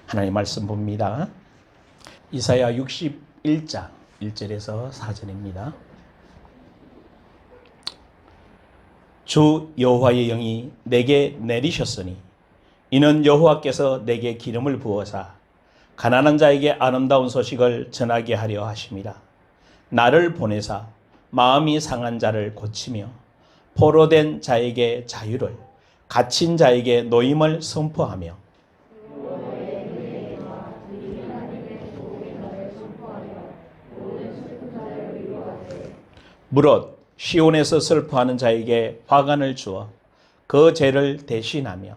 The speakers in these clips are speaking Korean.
하나님 말씀 봅니다. 이사야 61장 1절에서 4절입니다. 주 여호와의 영이 내게 내리셨으니 이는 여호와께서 내게 기름을 부어사 가난한 자에게 아름다운 소식을 전하게 하려 하심이라. 나를 보내사 마음이 상한 자를 고치며 포로된 자에게 자유를, 갇힌 자에게 노임을 선포하며 무릇 시온에서 슬퍼하는 자에게 화관을 주어 그 죄를 대신하며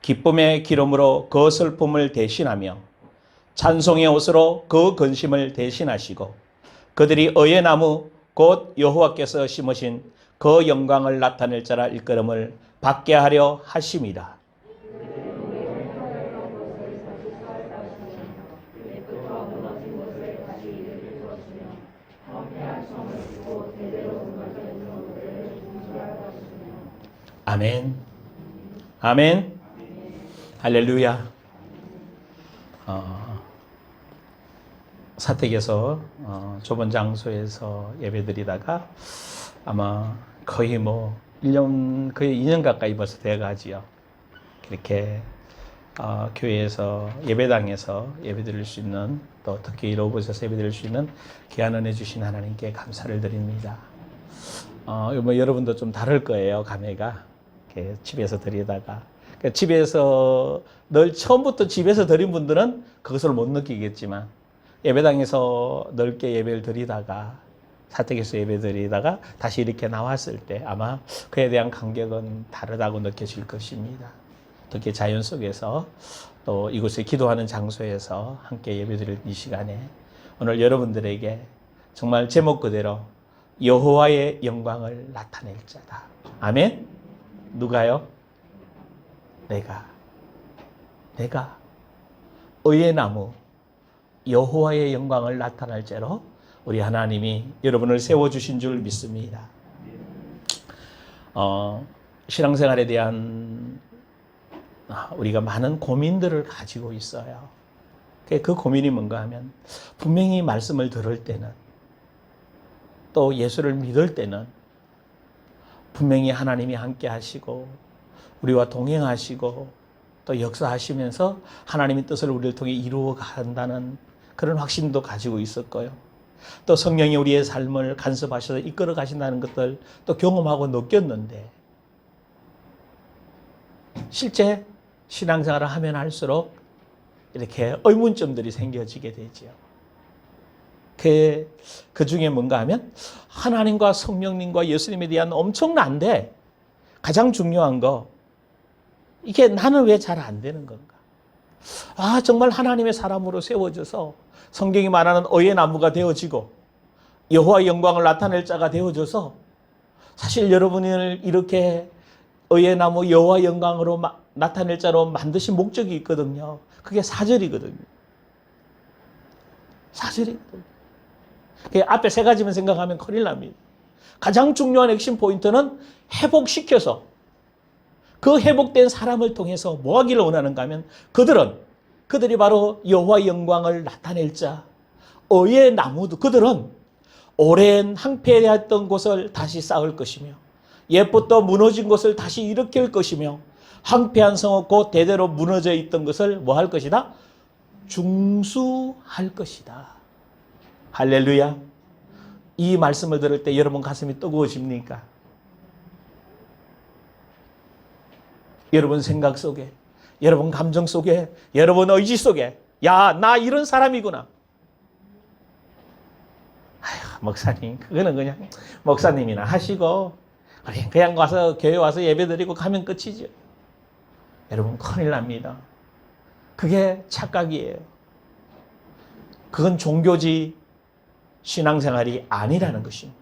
기쁨의 기름으로 그 슬픔을 대신하며 찬송의 옷으로 그 근심을 대신하시고 그들이 의의 나무 곧 여호와께서 심으신 그 영광을 나타낼 자라 일컬음을 받게 하려 하심이라. 아멘. 아멘. 할렐루야. 사택에서 좁은 장소에서 예배드리다가 아마 거의 2년 가까이 벌써 돼가지요. 이렇게 교회에서 예배당에서 예배드릴 수 있는, 또 특히 이로봇에서 예배드릴 수 있는 귀한 은혜 주신 하나님께 감사를 드립니다. 여러분도 좀 다를 거예요, 감회가. 이렇게 집에서 드리다가. 그러니까 집에서 늘 처음부터 집에서 드린 분들은 그것을 못 느끼겠지만 예배당에서 넓게 예배를 드리다가 사택에서 예배 드리다가 다시 이렇게 나왔을 때 아마 그에 대한 감격은 다르다고 느껴질 것입니다. 특히 자연 속에서 또 이곳에 기도하는 장소에서 함께 예배 드릴 이 시간에 오늘 여러분들에게 정말 제목 그대로 여호와의 영광을 나타낼 자다. 아멘? 누가요? 내가 의의 나무 여호와의 영광을 나타낼 자로 우리 하나님이 여러분을 세워주신 줄 믿습니다. 신앙생활에 대한 우리가 많은 고민들을 가지고 있어요. 그 고민이 뭔가 하면 분명히 말씀을 들을 때는 또 예수를 믿을 때는 분명히 하나님이 함께 하시고 우리와 동행하시고 또 역사하시면서 하나님의 뜻을 우리를 통해 이루어 간다는 그런 확신도 가지고 있었고요. 또 성령이 우리의 삶을 간섭하셔서 이끌어 가신다는 것들 또 경험하고 느꼈는데 실제 신앙생활을 하면 할수록 이렇게 의문점들이 생겨지게 되죠. 그 중에 뭔가 하면 하나님과 성령님과 예수님에 대한 엄청난데 가장 중요한 거 이게 나는 왜 잘 안 되는 건가? 정말 하나님의 사람으로 세워져서 성경이 말하는 의의 나무가 되어지고 여호와의 영광을 나타낼 자가 되어져서 사실 여러분을 이렇게 의의 나무 여호와의 영광으로 나타낼 자로 만드신 목적이 있거든요. 그게 4절이거든요. 4절이거든요. 앞에 3가지만 생각하면 큰일 납니다. 가장 중요한 핵심 포인트는 회복시켜서 그 회복된 사람을 통해서 뭐 하기를 원하는가 하면 그들이 바로 여호와의 영광을 나타낼 자, 의의 나무도 그들은 오랜 황폐했던 곳을 다시 쌓을 것이며 옛부터 무너진 것을 다시 일으킬 것이며 황폐한 성읍 곧 대대로 무너져 있던 것을 뭐 할 것이다? 중수할 것이다. 할렐루야. 이 말씀을 들을 때 여러분 가슴이 뜨거워집니까? 여러분 생각 속에, 여러분 감정 속에, 여러분 의지 속에 나 이런 사람이구나. 목사님 그거는 그냥 목사님이나 하시고 그냥 와서 교회 와서 예배드리고 가면 끝이죠. 여러분 큰일 납니다. 그게 착각이에요. 그건 종교지 신앙생활이 아니라는 것입니다.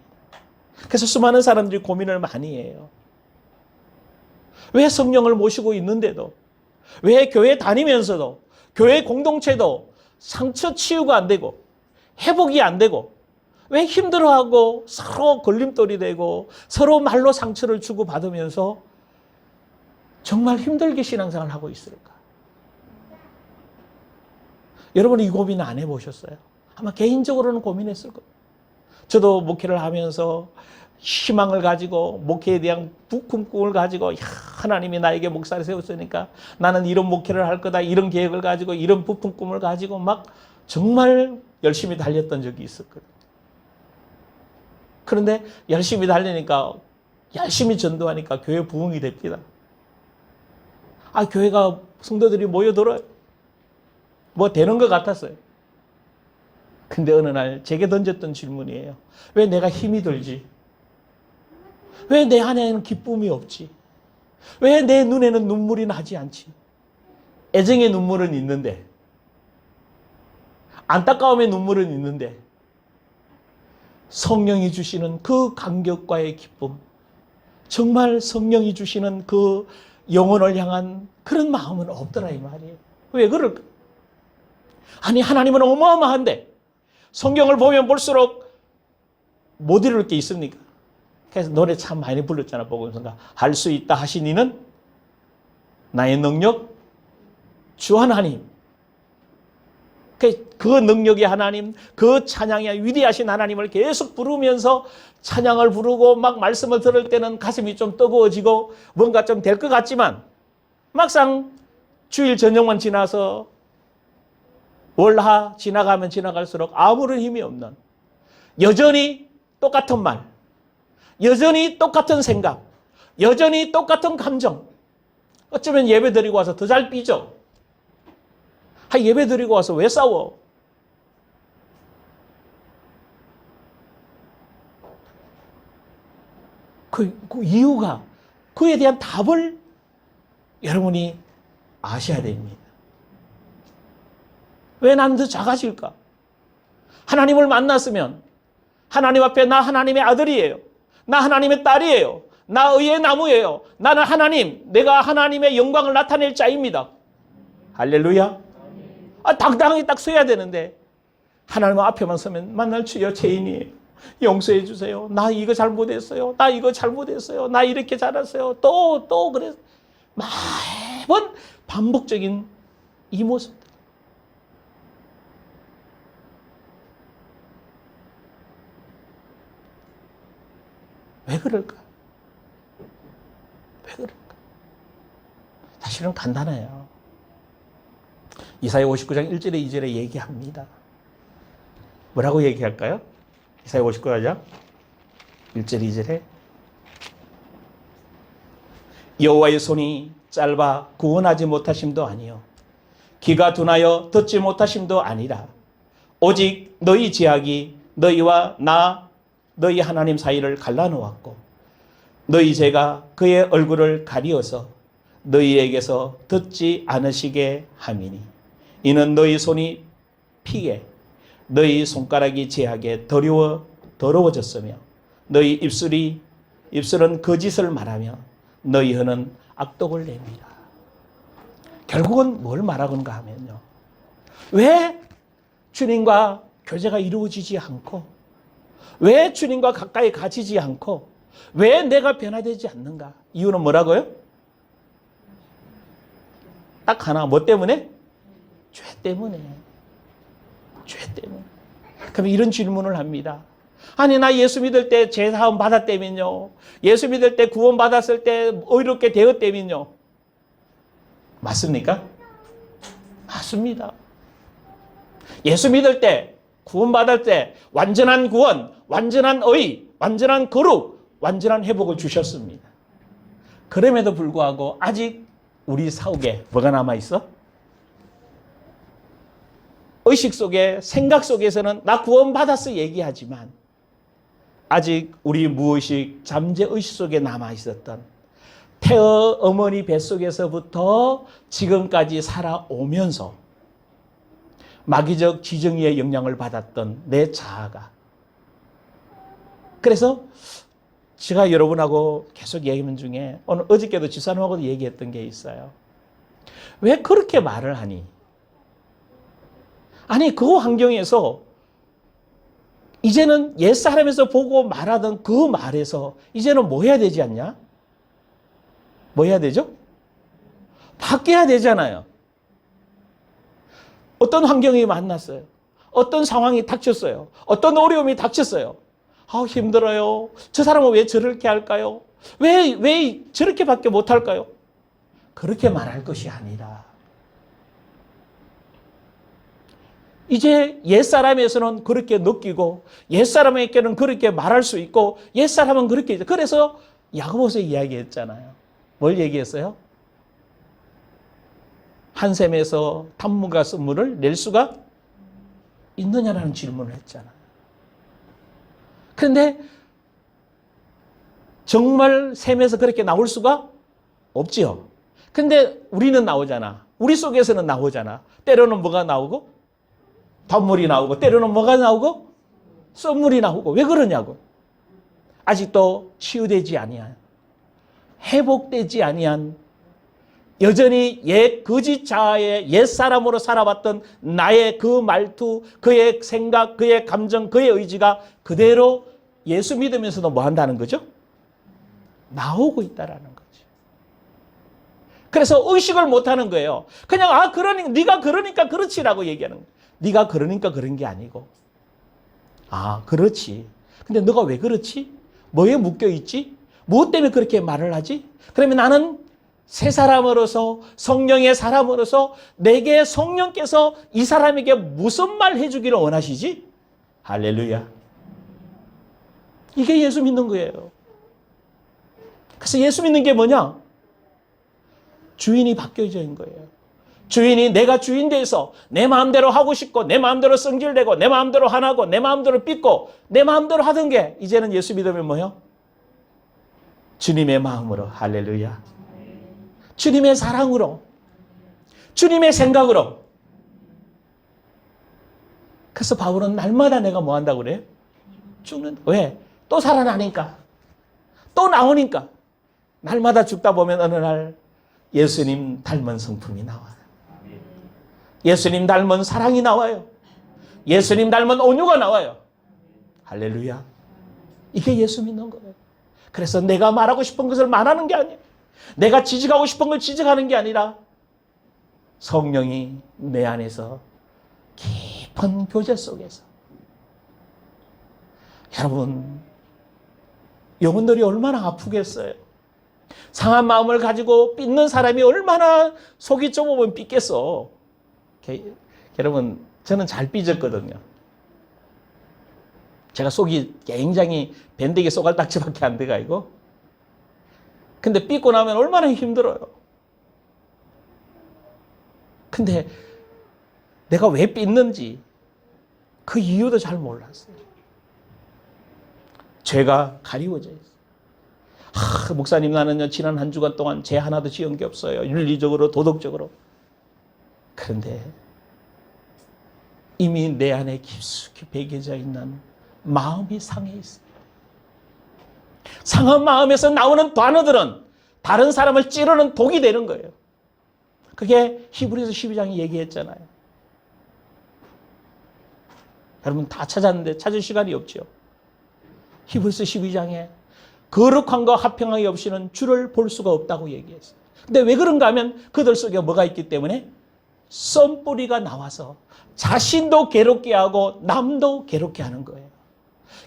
그래서 수많은 사람들이 고민을 많이 해요. 왜 성령을 모시고 있는데도, 왜 교회 다니면서도, 교회 공동체도 상처 치유가 안 되고 회복이 안 되고 왜 힘들어하고 서로 걸림돌이 되고 서로 말로 상처를 주고 받으면서 정말 힘들게 신앙생활을 하고 있을까? 여러분 이 고민 안 해보셨어요? 아마 개인적으로는 고민했을 거예요. 저도 목회를 하면서 희망을 가지고 목회에 대한 꿈을 가지고 하나님이 나에게 목사를 세웠으니까 나는 이런 목회를 할 거다, 이런 계획을 가지고 이런 부푼 꿈을 가지고 막 정말 열심히 달렸던 적이 있었거든요. 그런데 열심히 달리니까, 열심히 전도하니까 교회 부흥이 됩니다. 교회가 성도들이 모여들어요. 뭐 되는 것 같았어요. 근데 어느 날 제게 던졌던 질문이에요. 왜 내가 힘이 들지? 왜 내 안에는 기쁨이 없지? 왜 내 눈에는 눈물이 나지 않지? 애정의 눈물은 있는데, 안타까움의 눈물은 있는데, 성령이 주시는 그 감격과의 기쁨, 정말 성령이 주시는 그 영혼을 향한 그런 마음은 없더라 이 말이에요. 왜 그럴까? 아니 하나님은 어마어마한데 성경을 보면 볼수록 못 이룰 게 있습니까? 그래서 노래 참 많이 불렀잖아. 복음성가 할 수 있다 하신 이는 나의 능력 주 하나님. 그 능력의 하나님, 그 찬양의 위대하신 하나님을 계속 부르면서 찬양을 부르고 막 말씀을 들을 때는 가슴이 좀 뜨거워지고 뭔가 좀 될 것 같지만 막상 주일 저녁만 지나서 월하 지나가면 지나갈수록 아무런 힘이 없는, 여전히 똑같은 말, 여전히 똑같은 생각, 여전히 똑같은 감정. 어쩌면 예배 드리고 와서 더 잘 삐져. 예배 드리고 와서 왜 싸워? 그 이유가, 그에 대한 답을 여러분이 아셔야 됩니다. 왜 난 더 작아질까? 하나님을 만났으면 하나님 앞에 나 하나님의 아들이에요. 나 하나님의 딸이에요. 나 의의 나무예요. 나는 하나님, 내가 하나님의 영광을 나타낼 자입니다. 할렐루야. 당당하게 딱 서야 되는데 하나님 앞에만 서면 만날 주여 죄인이에요. 용서해 주세요. 나 이거 잘못했어요. 나 이거 잘못했어요. 나 이렇게 잘했어요. 또 그래. 매번 반복적인 이 모습들. 왜 그럴까? 왜 그럴까? 사실은 간단해요. 이사야 59장 1절에 2절에 얘기합니다. 뭐라고 얘기할까요? 이사야 59장 1절 2절에 여호와의 손이 짧아 구원하지 못하심도 아니요 귀가 둔하여 듣지 못하심도 아니라 오직 너희 죄악이 너희와 나 너희 하나님 사이를 갈라놓았고 너희 죄가 그의 얼굴을 가리어서 너희에게서 듣지 않으시게 함이니 이는 너희 손이 피게 너희 손가락이 죄악에 더러워졌으며 너희 입술은 거짓을 말하며 너희 혀는 악독을 냅니다. 결국은 뭘 말하건가 하면요, 왜 주님과 교제가 이루어지지 않고, 왜 주님과 가까이 가지지 않고, 왜 내가 변화되지 않는가? 이유는 뭐라고요? 딱 하나. 뭐 때문에? 죄 때문에. 죄 때문에. 그럼 이런 질문을 합니다. 아니 나 예수 믿을 때 죄사함 받았다면요, 예수 믿을 때 구원 받았을 때 의롭게 되었다면요, 맞습니까? 맞습니다. 예수 믿을 때 구원 받을 때 완전한 구원, 완전한 의, 완전한 거룩, 완전한 회복을 주셨습니다. 그럼에도 불구하고 아직 우리 사옥에 뭐가 남아있어? 의식 속에, 생각 속에서는 나 구원 받았어 얘기하지만 아직 우리 무의식, 잠재의식 속에 남아있었던, 태어 어머니 뱃속에서부터 지금까지 살아오면서 마귀적 지정의의 영향을 받았던 내 자아가, 그래서 제가 여러분하고 계속 얘기하는 중에 오늘 어저께도 집사님하고도 얘기했던 게 있어요. 왜 그렇게 말을 하니? 아니 그 환경에서 이제는 옛사람에서 보고 말하던 그 말에서 이제는 뭐 해야 되지 않냐? 뭐 해야 되죠? 바뀌어야 되잖아요. 어떤 환경이 만났어요. 어떤 상황이 닥쳤어요. 어떤 어려움이 닥쳤어요. 힘들어요. 저 사람은 왜 저렇게 할까요? 왜 저렇게밖에 못할까요? 그렇게 말할 것이 아니라 이제 옛사람에서는 그렇게 느끼고 옛사람에게는 그렇게 말할 수 있고 옛사람은 그렇게 그래서 야고보서 이야기했잖아요. 뭘 얘기했어요? 한 샘에서 단무가 쓴물을 낼 수가 있느냐라는 질문을 했잖아요. 그런데 정말 샘에서 그렇게 나올 수가 없지요. 근데 우리는 나오잖아. 우리 속에서는 나오잖아. 때로는 뭐가 나오고? 단물이 나오고 때로는 뭐가 나오고? 썬물이 나오고. 왜 그러냐고. 아직도 치유되지 아니한, 회복되지 아니한, 여전히 옛 거짓 자아의 옛사람으로 살아왔던 나의 그 말투, 그의 생각, 그의 감정, 그의 의지가 그대로 예수 믿으면서도 뭐 한다는 거죠? 나오고 있다라는 거죠. 그래서 의식을 못 하는 거예요. 그냥 그러니까 네가 그러니까 그렇지라고 얘기하는 거예요. 네가 그러니까 그런 게 아니고 그렇지. 근데 너가 왜 그렇지? 뭐에 묶여 있지? 무엇 때문에 그렇게 말을 하지? 그러면 나는 새 사람으로서 성령의 사람으로서 내게 성령께서 이 사람에게 무슨 말 해주기를 원하시지? 할렐루야. 이게 예수 믿는 거예요. 그래서 예수 믿는 게 뭐냐? 주인이 바뀌어진 거예요. 주인이 내가 주인 돼서 내 마음대로 하고 싶고 내 마음대로 성질내고 내 마음대로 하나고 내 마음대로 삐고 내 마음대로 하던 게 이제는 예수 믿으면 뭐요? 주님의 마음으로. 할렐루야. 주님의 사랑으로, 주님의 생각으로. 그래서 바울은 날마다 내가 뭐 한다고 그래요? 죽는다. 왜? 또 살아나니까. 또 나오니까. 날마다 죽다 보면 어느 날 예수님 닮은 성품이 나와요. 예수님 닮은 사랑이 나와요. 예수님 닮은 온유가 나와요. 할렐루야. 이게 예수 믿는 거예요. 그래서 내가 말하고 싶은 것을 말하는 게 아니에요. 내가 지적하고 싶은 걸 지적하는 게 아니라 성령이 내 안에서 깊은 교제 속에서. 여러분, 영혼들이 얼마나 아프겠어요. 상한 마음을 가지고 삐는 사람이 얼마나 속이 좁으면 삐겠어. 여러분, 저는 잘 삐졌거든요. 제가 속이 굉장히 밴드기 쏘갈딱지밖에 안 돼가지고. 근데 삐고 나면 얼마나 힘들어요. 근데 내가 왜 삐는지 그 이유도 잘 몰랐어요. 죄가 가리워져 있어요. 목사님, 나는요 지난 한 주간 동안 죄 하나도 지은 게 없어요. 윤리적으로, 도덕적으로. 그런데 이미 내 안에 깊숙이 배겨져 있는 마음이 상해 있어요. 상한 마음에서 나오는 단어들은 다른 사람을 찌르는 독이 되는 거예요. 그게 히브리서 12장이 얘기했잖아요. 여러분 다 찾았는데 찾을 시간이 없죠. 히브리서 12장에 거룩함과 화평함이 없이는 주를 볼 수가 없다고 얘기했어요. 근데 왜 그런가 하면 그들 속에 뭐가 있기 때문에 썬뿌리가 나와서 자신도 괴롭게 하고 남도 괴롭게 하는 거예요.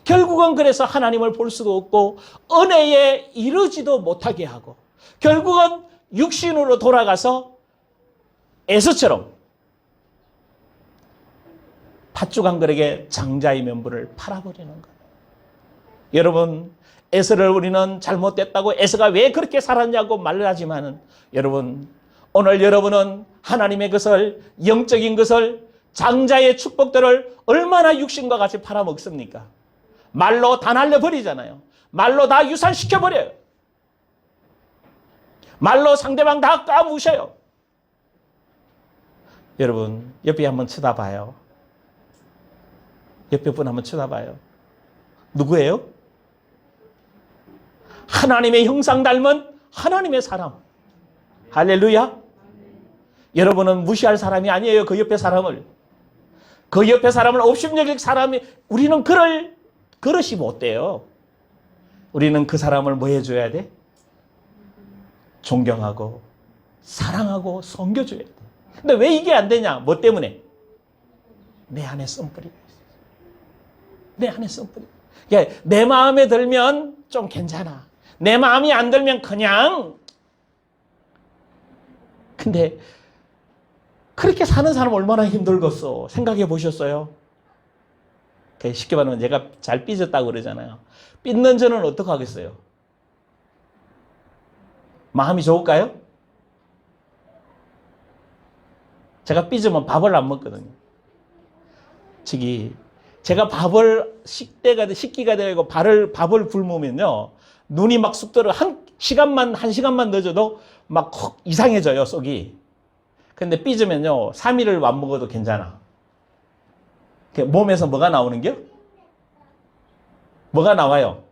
결국은 그래서 하나님을 볼 수가 없고 은혜에 이르지도 못하게 하고 결국은 육신으로 돌아가서 에서처럼 팥죽 한 그릇에 장자의 면부를 팔아버리는 거예요. 여러분, 에서를 우리는 잘못됐다고 에서가 왜 그렇게 살았냐고 말을 하지만은 여러분, 오늘 여러분은 하나님의 것을, 영적인 것을, 장자의 축복들을 얼마나 육신과 같이 팔아먹습니까? 말로 다 날려버리잖아요. 말로 다 유산시켜버려요. 말로 상대방 다 까무셔요. 여러분, 옆에 한번 쳐다봐요. 옆에 분 한번 쳐다봐요. 누구예요? 하나님의 형상 닮은 하나님의 사람. 할렐루야. 여러분은 무시할 사람이 아니에요. 그 옆에 사람을. 그 옆에 사람을 업심여길 사람이, 우리는 그릇이 못 돼요. 우리는 그 사람을 뭐 해줘야 돼? 존경하고 사랑하고 섬겨줘야 돼. 근데 왜 이게 안 되냐? 뭐 때문에? 내 안에 썬뿌리가 있어요. 내 안에 썬뿌리. 그러니까 내 마음에 들면 좀 괜찮아. 내 마음이 안 들면 그냥. 근데 그렇게 사는 사람 얼마나 힘들겠어. 생각해 보셨어요? 쉽게 말하면 내가 잘 삐졌다고 그러잖아요. 삐는 저는 어떻게 하겠어요? 마음이 좋을까요? 제가 삐지면 밥을 안 먹거든요. 제가 밥을 식기가 되고 밥을 굶으면요. 눈이 막 쑥 들어 한 시간만 늦어도 막 이상해져요, 속이. 근데 삐지면요. 3일을 안 먹어도 괜찮아. 몸에서 뭐가 나오는겨? 뭐가 나와요?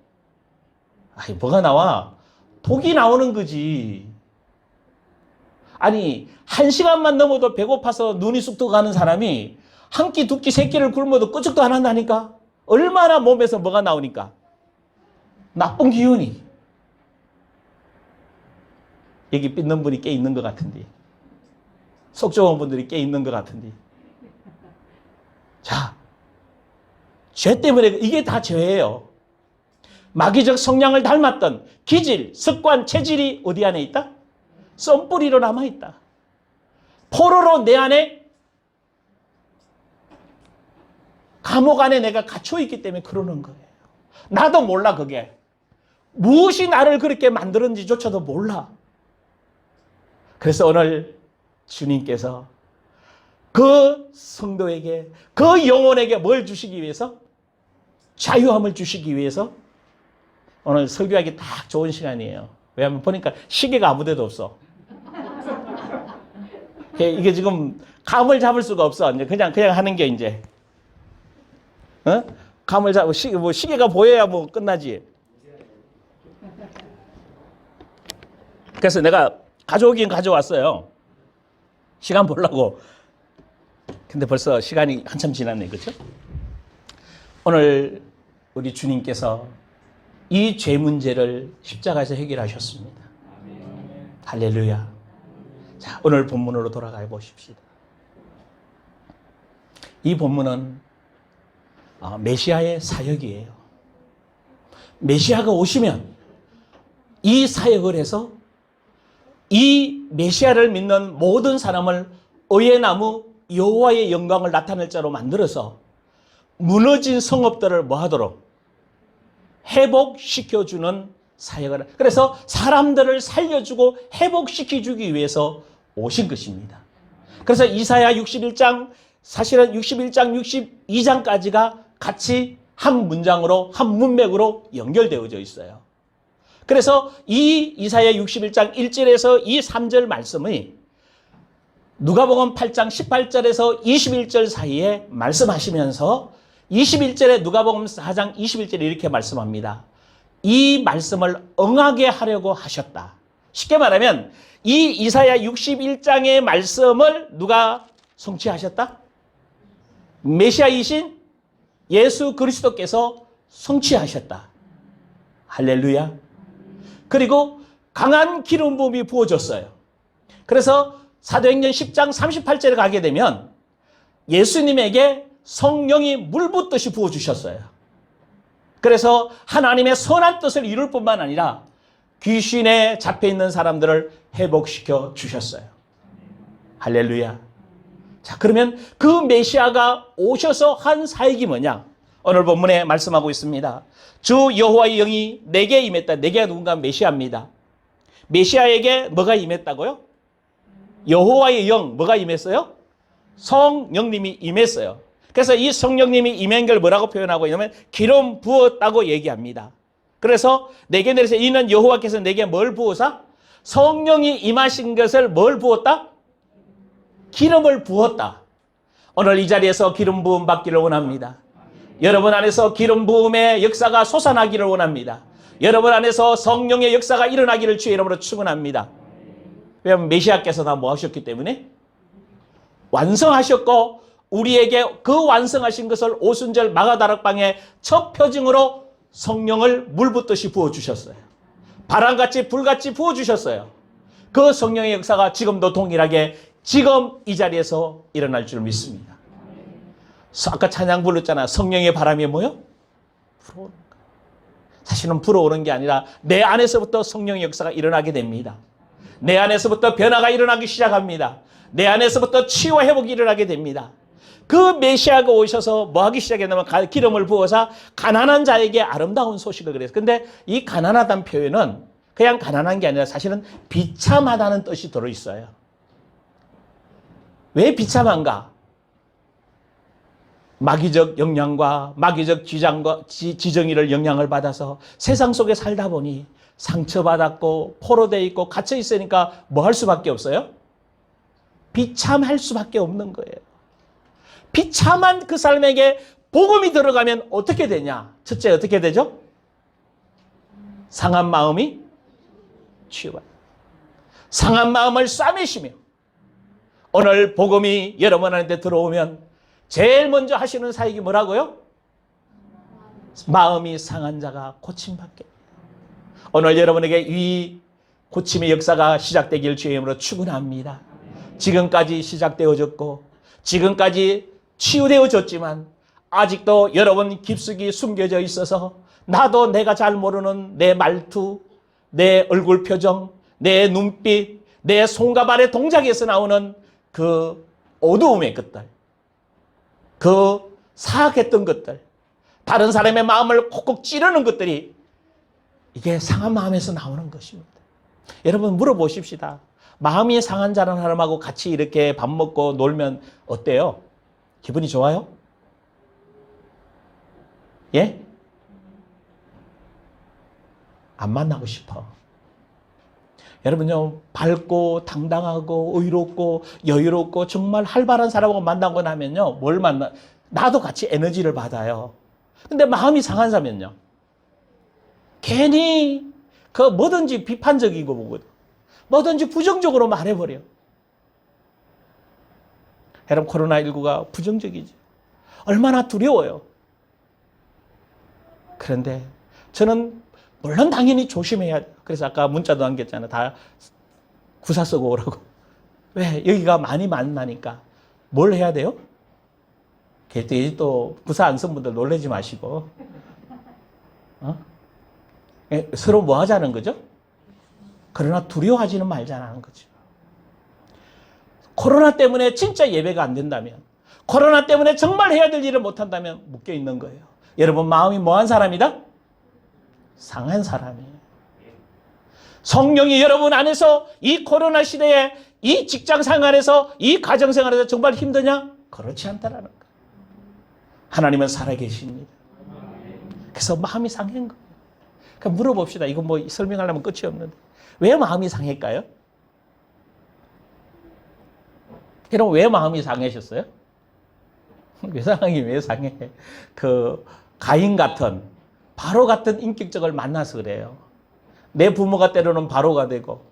아니, 뭐가 나와? 독이 나오는 거지. 아니, 1시간만 넘어도 배고파서 눈이 쑥 들어가는 사람이 한 끼, 두 끼, 세 끼를 굶어도 끄적도 안 한다니까? 얼마나 몸에서 뭐가 나오니까? 나쁜 기운이. 여기 삐는 분이 꽤 있는 것 같은데. 속 좋은 분들이 꽤 있는 것 같은데. 자, 죄 때문에 이게 다 죄예요. 마귀적 성향을 닮았던 기질, 습관, 체질이 어디 안에 있다? 썬뿌리로 남아있다. 포로로 내 안에 감옥 안에 내가 갇혀있기 때문에 그러는 거예요. 나도 몰라 그게. 무엇이 나를 그렇게 만들었는지조차도 몰라. 그래서 오늘 주님께서 그 성도에게, 그 영혼에게 뭘 주시기 위해서? 자유함을 주시기 위해서 오늘 설교하기 딱 좋은 시간이에요. 왜냐하면 보니까 시계가 아무 데도 없어. 이게 지금 감을 잡을 수가 없어. 이제 그냥 하는 게 이제. 어? 감을 잡고 시계가 보여야 뭐 끝나지. 그래서 내가 가져오긴 가져왔어요. 시간 보려고. 근데 벌써 시간이 한참 지났네. 그렇죠? 오늘 우리 주님께서 이 죄 문제를 십자가에서 해결하셨습니다. 할렐루야. 자, 오늘 본문으로 돌아가 보십시다. 이 본문은 메시아의 사역이에요. 메시아가 오시면 이 사역을 해서 이 메시아를 믿는 모든 사람을 의의 나무 여호와의 영광을 나타낼 자로 만들어서 무너진 성읍들을 뭐 하도록? 회복시켜주는 사역을. 그래서 사람들을 살려주고 회복시켜주기 위해서 오신 것입니다. 그래서 이사야 61장, 사실은 61장, 62장까지가 같이 한 문장으로, 한 문맥으로 연결되어져 있어요. 그래서 이 이사야 61장 1절에서 이 3절 말씀이 누가복음 8장 18절에서 21절 사이에 말씀하시면서 21절에 누가복음 4장 21절에 이렇게 말씀합니다. 이 말씀을 응하게 하려고 하셨다. 쉽게 말하면 이 이사야 61장의 말씀을 누가 성취하셨다? 메시아이신 예수 그리스도께서 성취하셨다. 할렐루야. 그리고 강한 기름 부음이 부어졌어요. 그래서 사도행전 10장 38절에 가게 되면 예수님에게 성령이 물 붓듯이 부어주셨어요. 그래서 하나님의 선한 뜻을 이룰 뿐만 아니라 귀신에 잡혀있는 사람들을 회복시켜 주셨어요. 할렐루야. 자, 그러면 그 메시아가 오셔서 한 사역이 뭐냐? 오늘 본문에 말씀하고 있습니다. 주 여호와의 영이 내게 임했다. 내게가 누군가 메시아입니다. 메시아에게 뭐가 임했다고요? 여호와의 영, 뭐가 임했어요? 성령님이 임했어요. 그래서 이 성령님이 임한 걸 뭐라고 표현하고 있냐면 기름 부었다고 얘기합니다. 그래서 내게 내려서 이는 여호와께서 내게 뭘 부어사? 성령이 임하신 것을 뭘 부었다? 기름을 부었다. 오늘 이 자리에서 기름 부음 받기를 원합니다. 여러분 안에서 기름 부음의 역사가 솟아나기를 원합니다. 여러분 안에서 성령의 역사가 일어나기를 주의 이름으로 축원합니다. 왜냐하면 메시아께서 다 뭐 하셨기 때문에 완성하셨고 우리에게 그 완성하신 것을 오순절 마가다락방의 첫 표징으로 성령을 물 붓듯이 부어주셨어요. 바람같이 불같이 부어주셨어요. 그 성령의 역사가 지금도 동일하게 지금 이 자리에서 일어날 줄 믿습니다. 아까 찬양 불렀잖아. 성령의 바람이 뭐요? 불어오는 거예요. 사실은 불어오는 게 아니라 내 안에서부터 성령의 역사가 일어나게 됩니다. 내 안에서부터 변화가 일어나기 시작합니다. 내 안에서부터 치유와 회복이 일어나게 됩니다. 그 메시아가 오셔서 뭐 하기 시작했냐면 기름을 부어서 가난한 자에게 아름다운 소식을 그랬어요. 근데 이 가난하다는 표현은 그냥 가난한 게 아니라 사실은 비참하다는 뜻이 들어있어요. 왜 비참한가? 마귀적 영향과 마귀적 지정의를 영향을 받아서 세상 속에 살다 보니 상처받았고 포로되어 있고 갇혀 있으니까 뭐 할 수밖에 없어요? 비참할 수밖에 없는 거예요. 비참한 그 삶에게 복음이 들어가면 어떻게 되냐? 첫째 어떻게 되죠? 상한 마음이 치유받아요. 상한 마음을 싸매시며 오늘 복음이 여러분한테 들어오면 제일 먼저 하시는 사역이 뭐라고요? 마음이 상한 자가 고침받게. 오늘 여러분에게 이 고침의 역사가 시작되길 주의 이름으로 축원합니다. 지금까지 시작되어졌고 지금까지 치유되어졌지만 아직도 여러분 깊숙이 숨겨져 있어서 나도 내가 잘 모르는 내 말투, 내 얼굴 표정, 내 눈빛, 내 손과 발의 동작에서 나오는 그 어두움의 것들, 그 사악했던 것들, 다른 사람의 마음을 콕콕 찌르는 것들이 이게 상한 마음에서 나오는 것입니다. 여러분 물어보십시다. 마음이 상한 자는 사람하고 같이 이렇게 밥 먹고 놀면 어때요? 기분이 좋아요? 예? 안 만나고 싶어. 여러분요, 밝고 당당하고 의롭고 여유롭고 정말 활발한 사람하고 만나고 나면요, 뭘 만나? 나도 같이 에너지를 받아요. 근데 마음이 상한 사람은요, 괜히 그 뭐든지 비판적이고 뭐거든. 뭐든지 부정적으로 말해버려. 여러분 코로나19가 부정적이죠. 얼마나 두려워요. 그런데 저는 물론 당연히 조심해야 돼요. 그래서 아까 문자도 남겼잖아요. 다 구사 쓰고 오라고. 왜? 여기가 많이 만나니까. 뭘 해야 돼요? 또 구사 안 쓴 분들 놀라지 마시고. 서로 뭐 하자는 거죠? 그러나 두려워하지는 말자는 거죠. 코로나 때문에 진짜 예배가 안 된다면, 코로나 때문에 정말 해야 될 일을 못한다면 묶여 있는 거예요. 여러분 마음이 뭐한 사람이다? 상한 사람이에요. 성령이 여러분 안에서 이 코로나 시대에 이 직장 생활에서 이 가정 생활에서 정말 힘드냐? 그렇지 않다라는 거예요. 하나님은 살아계십니다. 그래서 마음이 상한 거예요. 그럼 물어봅시다. 이거 뭐 설명하려면 끝이 없는데. 왜 마음이 상할까요? 여러분, 왜 마음이 상하셨어요? 왜 상해? 그, 가인 같은, 바로 같은 인격적을 만나서 그래요. 내 부모가 때로는 바로가 되고,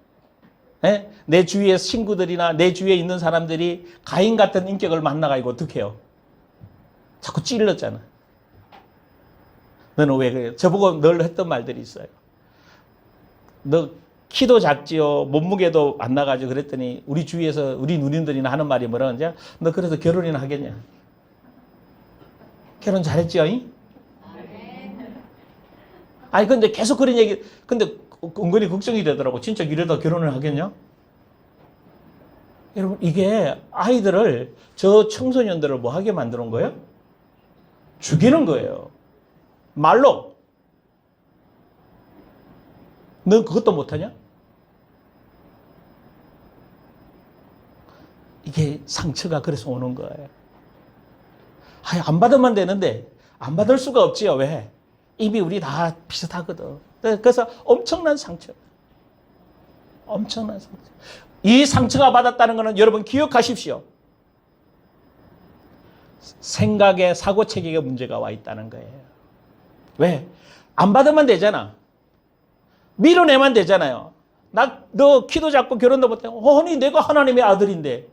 내 주위의 친구들이나 내 주위에 있는 사람들이 가인 같은 인격을 만나가지고 어떻게 해요? 자꾸 찔렀잖아. 너는 왜 그래? 저보고 늘 했던 말들이 있어요. 너 키도 작지요, 몸무게도 안 나가지고 그랬더니 우리 주위에서 우리 누님들이나 하는 말이 뭐라 그러냐? 너 그래서 결혼이나 하겠냐? 결혼 잘했지요? 아니 근데 계속 그런 얘기, 근데 은근히 걱정이 되더라고. 진짜 이러다 결혼을 하겠냐? 여러분 이게 아이들을, 저 청소년들을 뭐 하게 만드는 거예요? 죽이는 거예요. 말로. 너 그것도 못하냐? 이게 상처가 그래서 오는 거예요. 안 받으면 되는데 안 받을 수가 없지요. 왜? 이미 우리 다 비슷하거든. 그래서 엄청난 상처. 엄청난 상처. 이 상처가 받았다는 것은 여러분 기억하십시오. 생각에, 사고체계에 문제가 와 있다는 거예요. 왜? 안 받으면 되잖아. 밀어내면 되잖아요. 너 키도 작고 결혼도 못해. 아니 내가 하나님의 아들인데,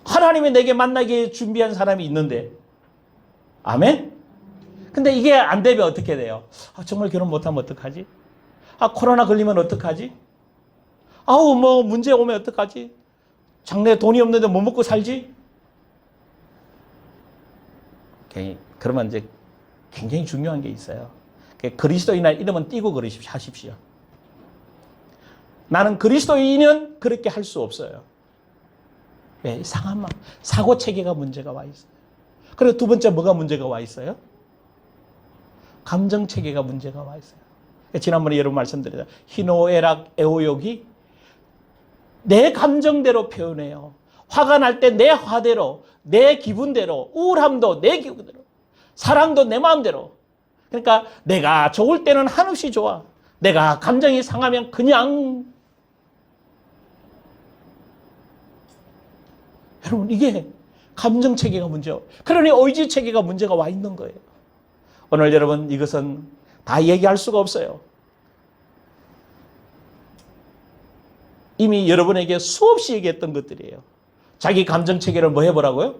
하나님이 내게 만나게 준비한 사람이 있는데. 아멘? 근데 이게 안 되면 어떻게 돼요? 정말 결혼 못하면 어떡하지? 코로나 걸리면 어떡하지? 뭐 문제 오면 어떡하지? 장래 돈이 없는데 뭐 먹고 살지? 그러면 이제 굉장히 중요한 게 있어요. 그리스도인이나 이름은 띄고 하십시오. 나는 그리스도인은 그렇게 할 수 없어요. 왜? 상한 마음, 사고 체계가 문제가 와 있어요. 그리고 두 번째 뭐가 문제가 와 있어요? 감정 체계가 문제가 와 있어요. 지난번에 여러분 말씀드렸죠. 희노애락, 애호욕이 내 감정대로 표현해요. 화가 날 때 내 화대로, 내 기분대로, 우울함도 내 기분대로, 사랑도 내 마음대로. 그러니까 내가 좋을 때는 한없이 좋아. 내가 감정이 상하면 그냥. 여러분, 이게 감정 체계가 문제예요. 그러니 의지 체계가 문제가 와 있는 거예요. 오늘 여러분, 이것은 다 얘기할 수가 없어요. 이미 여러분에게 수없이 얘기했던 것들이에요. 자기 감정 체계를 뭐 해보라고요?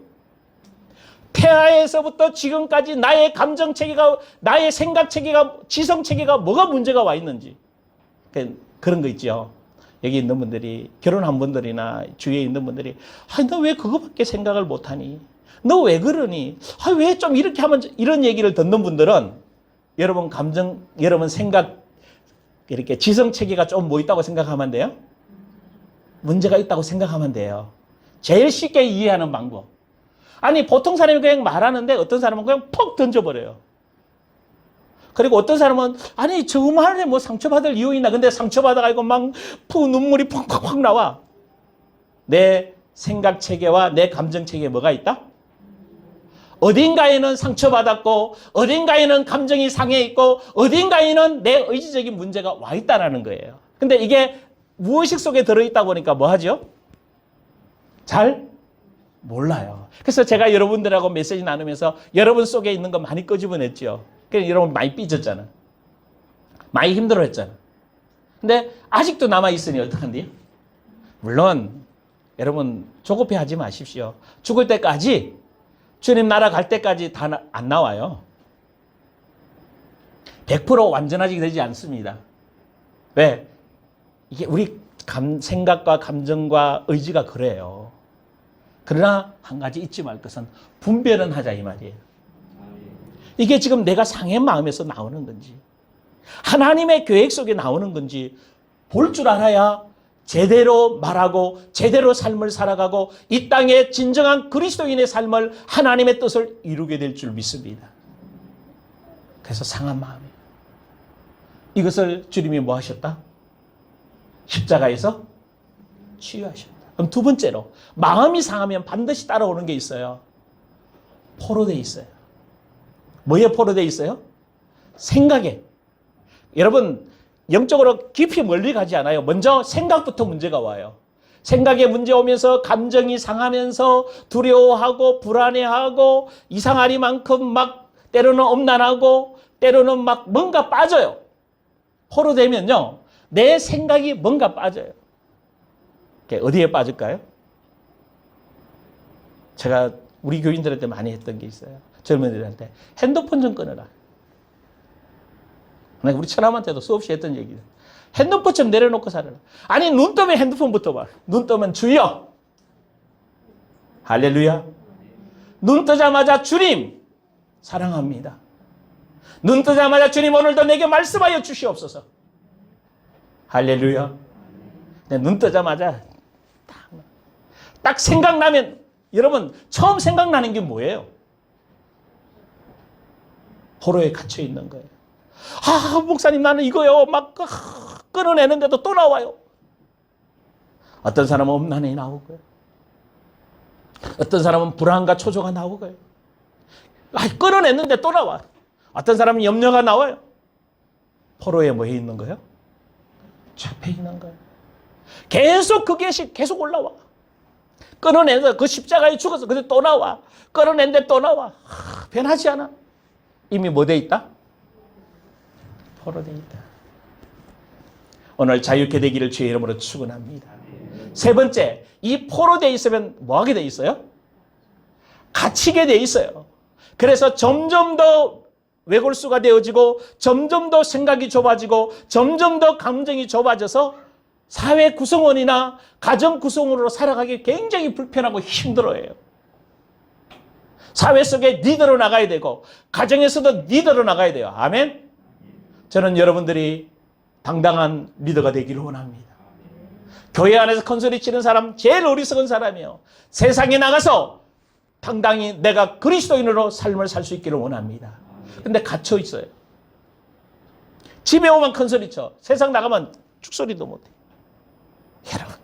태아에서부터 지금까지 나의 감정 체계가, 나의 생각 체계가, 지성 체계가 뭐가 문제가 와 있는지. 그런 거 있죠. 여기 있는 분들이, 결혼한 분들이나 주위에 있는 분들이, 너 왜 그거밖에 생각을 못하니? 너 왜 그러니? 왜 좀 이렇게 하면, 이런 얘기를 듣는 분들은 여러분 감정, 여러분 생각, 이렇게 지성 체계가 좀 뭐 있다고 생각하면 돼요? 문제가 있다고 생각하면 돼요. 제일 쉽게 이해하는 방법. 아니, 보통 사람이 그냥 말하는데 어떤 사람은 그냥 퍽 던져버려요. 그리고 어떤 사람은, 아니, 저 말에 뭐 상처받을 이유 있나? 근데 상처받아가지고 막 눈물이 펑펑펑 나와. 내 생각 체계와 내 감정 체계에 뭐가 있다? 어딘가에는 상처받았고, 어딘가에는 감정이 상해 있고, 어딘가에는 내 의지적인 문제가 와 있다는 거예요. 근데 이게 무의식 속에 들어있다 보니까 뭐 하죠? 잘 몰라요. 그래서 제가 여러분들하고 메시지 나누면서 여러분 속에 있는 거 많이 끄집어냈죠. 그래서 여러분 많이 삐졌잖아. 많이 힘들어했잖아. 근데 아직도 남아있으니 어떡한데요? 물론 여러분 조급해하지 마십시오. 죽을 때까지, 주님 나라 갈 때까지 다 안 나와요. 100% 완전하게 되지 않습니다. 왜? 이게 우리 생각과 감정과 의지가 그래요. 그러나 한 가지 잊지 말 것은 분별은 하자 이 말이에요. 이게 지금 내가 상의 마음에서 나오는 건지, 하나님의 계획 속에 나오는 건지 볼 줄 알아야 제대로 말하고 제대로 삶을 살아가고 이 땅에 진정한 그리스도인의 삶을, 하나님의 뜻을 이루게 될 줄 믿습니다. 그래서 상한 마음이에요. 이것을 주님이 뭐 하셨다? 십자가에서 치유하셨다. 그럼 두 번째로, 마음이 상하면 반드시 따라오는 게 있어요. 포로되어 있어요. 뭐에 포로되어 있어요? 생각에. 여러분, 영적으로 깊이 멀리 가지 않아요. 먼저 생각부터 문제가 와요. 생각에 문제 오면서 감정이 상하면서 두려워하고 불안해하고 이상하리만큼 막 때로는 엄난하고 때로는 막 뭔가 빠져요. 포로되면요, 내 생각이 뭔가 빠져요. 어디에 빠질까요? 제가 우리 교인들한테 많이 했던 게 있어요. 젊은이들한테 핸드폰 좀 끊어라. 우리 처남한테도 수없이 했던 얘기예요. 핸드폰 좀 내려놓고 살아라. 아니, 눈 뜨면 핸드폰부터 봐. 눈 뜨면 주여. 할렐루야. 눈 뜨자마자 주님 사랑합니다. 눈 뜨자마자 주님 오늘도 내게 말씀하여 주시옵소서. 할렐루야. 눈 뜨자마자 딱 생각나면, 여러분 처음 생각나는 게 뭐예요? 포로에 갇혀 있는 거예요. 목사님 나는 이거요 막 끊어내는데도 또 나와요. 어떤 사람은 엄난이 나오고요. 어떤 사람은 불안과 초조가 나오고요. 끊어냈는데 또 나와. 어떤 사람은 염려가 나와요. 포로에 뭐 있는 거예요? 잡혀 있는 거예요. 계속 그게 계속 올라와. 끊어내서 그 십자가에 죽어서 근데 또 나와. 끊어낸데 또 나와. 변하지 않아. 이미 뭐 돼 있다? 포로돼 있다. 오늘 자유케 되기를 주의 이름으로 축원합니다. 세 번째, 이 포로돼 있으면 뭐 하게 돼 있어요? 갇히게 돼 있어요. 그래서 점점 더 외골수가 되어지고 점점 더 생각이 좁아지고 점점 더 감정이 좁아져서 사회 구성원이나 가정 구성원으로 살아가기 굉장히 불편하고 힘들어해요. 사회 속에 리더로 나가야 되고 가정에서도 리더로 나가야 돼요. 아멘. 저는 여러분들이 당당한 리더가 되기를 원합니다. 교회 안에서 큰소리 치는 사람 제일 어리석은 사람이에요. 세상에 나가서 당당히 내가 그리스도인으로 삶을 살 수 있기를 원합니다. 근데 갇혀 있어요. 집에 오면 큰소리 쳐. 세상 나가면 축소리도 못해. 여러분,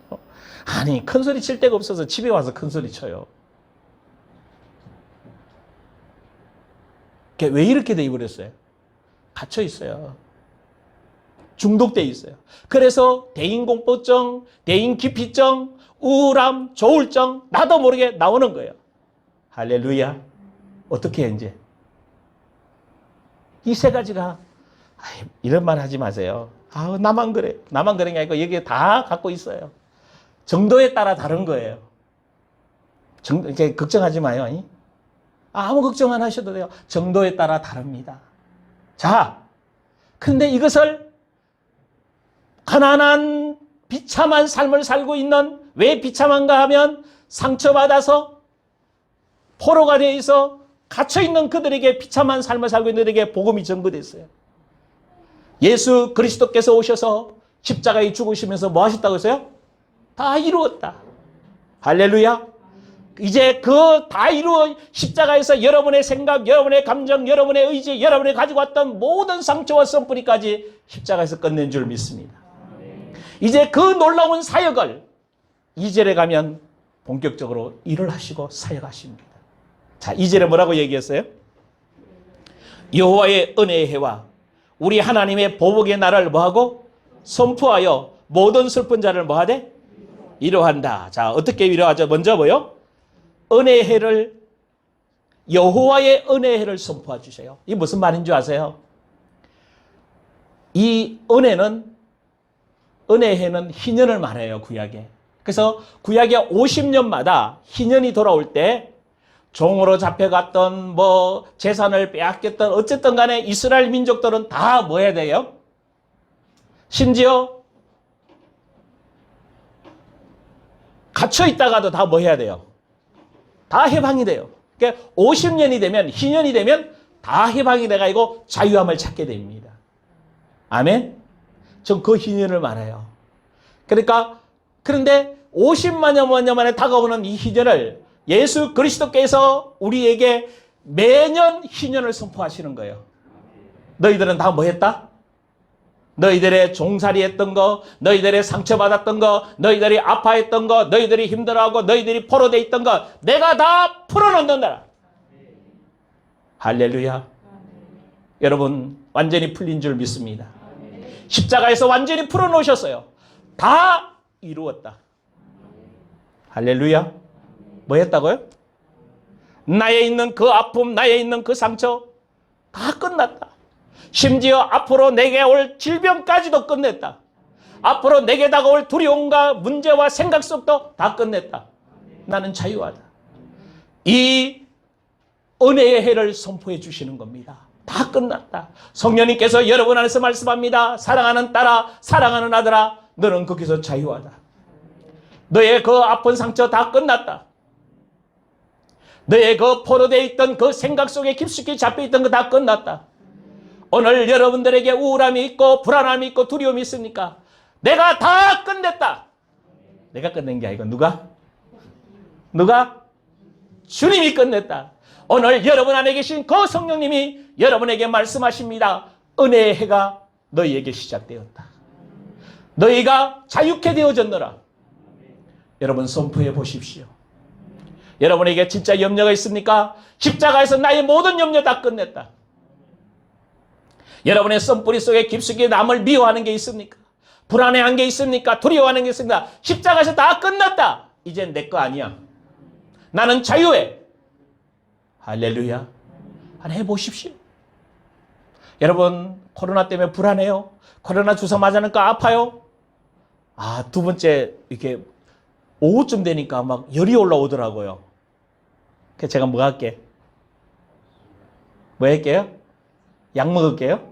아니 큰소리 칠 데가 없어서 집에 와서 큰소리 쳐요. 왜 이렇게 돼 버렸어요? 갇혀 있어요. 중독돼 있어요. 그래서 대인공포증, 대인기피증, 우울함, 조울증 나도 모르게 나오는 거예요. 할렐루야. 어떻게 해 이제? 이 세 가지가 이런 말 하지 마세요. 나만 그래. 나만 그런 게 아니고 여기에 다 갖고 있어요. 정도에 따라 다른 거예요. 이렇게 걱정하지 마요. 아무 걱정 안 하셔도 돼요. 정도에 따라 다릅니다. 자, 근데 이것을 가난한 비참한 삶을 살고 있는, 왜 비참한가 하면 상처받아서 포로가 되어 있어 갇혀있는 그들에게, 비참한 삶을 살고 있는 그들에게 복음이 전거됐어요. 예수 그리스도께서 오셔서 십자가에 죽으시면서 뭐 하셨다고 했어요? 다 이루었다. 할렐루야. 이제 그 다 이루어 십자가에서 여러분의 생각, 여러분의 감정, 여러분의 의지, 여러분이 가지고 왔던 모든 상처와 썸뿌리까지 십자가에서 끝낸 줄 믿습니다. 이제 그 놀라운 사역을 2절에 가면 본격적으로 일을 하시고 사역하십니다. 자, 2절에 뭐라고 얘기했어요? 여호와의 은혜의 해와 우리 하나님의 보복의 날을 뭐하고? 선포하여 모든 슬픈 자를 뭐하되? 위로한다. 자, 어떻게 위로하죠? 먼저 뭐요? 은혜의 해를, 여호와의 은혜의 해를 선포해 주세요. 이게 무슨 말인 줄 아세요? 이 은혜의 해는 희년을 말해요, 구약에. 그래서 구약에 50년마다 희년이 돌아올 때 종으로 잡혀갔던 재산을 빼앗겼던 어쨌든 간에 이스라엘 민족들은 다 뭐 해야 돼요? 심지어 갇혀 있다가도 다 뭐 해야 돼요? 다 해방이 돼요. 그러니까 50년이 되면, 희년이 되면 다 해방이 돼가지고 자유함을 찾게 됩니다. 아멘? 전 그 희년을 말해요. 그런데 50만 년 만에 다가오는 이 희년을 예수 그리스도께서 우리에게 매년 희년을 선포하시는 거예요. 너희들은 다 뭐 했다? 너희들의 종살이 했던 거, 너희들의 상처받았던 거, 너희들이 아파했던 거, 너희들이 힘들어하고 너희들이 포로되어 있던 거 내가 다 풀어놓는다. 할렐루야. 여러분 완전히 풀린 줄 믿습니다. 십자가에서 완전히 풀어놓으셨어요. 다 이루었다. 할렐루야. 뭐 했다고요? 나에 있는 그 아픔, 나에 있는 그 상처 다 끝났다. 심지어 앞으로 내게 올 질병까지도 끝냈다. 앞으로 내게 다가올 두려움과 문제와 생각 속도 다 끝냈다. 나는 자유하다. 이 은혜의 해를 선포해 주시는 겁니다. 다 끝났다. 성령님께서 여러분 안에서 말씀합니다. 사랑하는 딸아, 사랑하는 아들아, 너는 거기서 자유하다. 너의 그 아픈 상처 다 끝났다. 너의 그 포로되어 있던 그 생각 속에 깊숙이 잡혀있던 거 다 끝났다. 오늘 여러분들에게 우울함이 있고 불안함이 있고 두려움이 있습니까? 내가 다 끝냈다. 내가 끝낸 게 아니고 누가? 주님이 끝냈다. 오늘 여러분 안에 계신 그 성령님이 여러분에게 말씀하십니다. 은혜의 해가 너희에게 시작되었다. 너희가 자유케 되어졌노라. 여러분 선포해 보십시오. 여러분에게 진짜 염려가 있습니까? 십자가에서 나의 모든 염려 다 끝냈다. 여러분의 썸뿌리 속에 깊숙이 남을 미워하는 게 있습니까? 불안해한 게 있습니까? 두려워하는 게 있습니까? 십자가에서 다 끝났다. 이젠 내 거 아니야. 나는 자유해. 할렐루야. 한번 해보십시오. 여러분 코로나 때문에 불안해요? 코로나 주사 맞으니까 아파요? 두 번째 이렇게 오후쯤 되니까 막 열이 올라오더라고요. 그래서 제가 뭐 할게? 뭐 할게요? 약 먹을게요?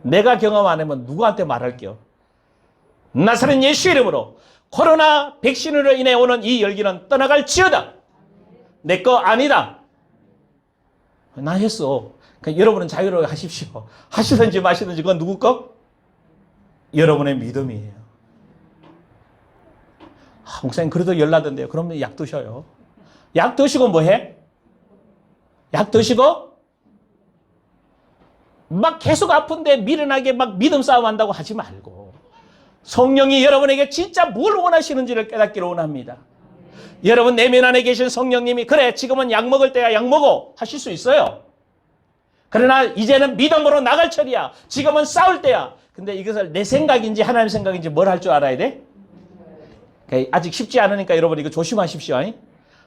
내가 경험 안 하면 누구한테 말할게요? 나사렛 예수 이름으로 코로나 백신으로 인해 오는 이 열기는 떠나갈지어다. 내 거 아니다. 나 했어. 그러니까 여러분은 자유로워 하십시오. 하시든지 마시든지 그건 누구 거? 여러분의 믿음이에요. 목사님 그래도 열나던데요. 그러면 약 드셔요. 약 드시고 뭐 해? 약 드시고 막 계속 아픈데 미련하게 막 믿음 싸움 한다고 하지 말고 성령이 여러분에게 진짜 뭘 원하시는지를 깨닫기를 원합니다. 여러분 내면 안에 계신 성령님이 그래 지금은 약 먹을 때야 약 먹어 하실 수 있어요. 그러나 이제는 믿음으로 나갈 철이야. 지금은 싸울 때야. 근데 이것을 내 생각인지 하나님 생각인지 뭘 할 줄 알아야 돼? 아직 쉽지 않으니까 여러분 이거 조심하십시오.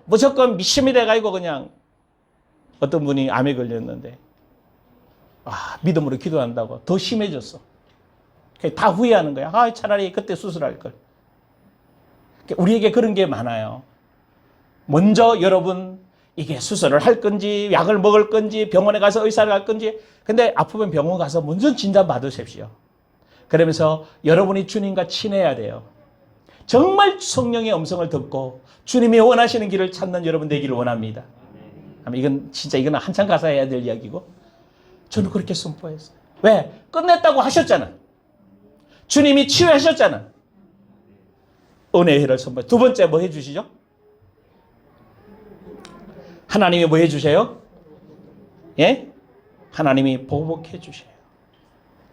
무조건 미심이 돼가지고 그냥 어떤 분이 암에 걸렸는데 믿음으로 기도한다고 더 심해졌어. 다 후회하는 거야. 차라리 그때 수술할 걸. 우리에게 그런 게 많아요. 먼저 여러분 이게 수술을 할 건지 약을 먹을 건지 병원에 가서 의사를 갈 건지 근데 아프면 병원 가서 먼저 진단 받으십시오. 그러면서 여러분이 주님과 친해야 돼요. 정말 성령의 음성을 듣고 주님이 원하시는 길을 찾는 여러분 되기를 원합니다. 이건 한참 가서 해야 될 이야기고 저는 그렇게 선포했어요. 왜? 끝냈다고 하셨잖아. 주님이 치유하셨잖아. 은혜의 해를 선포해. 두 번째 뭐 해주시죠? 하나님이 뭐 해주세요? 예? 하나님이 보복해 주세요.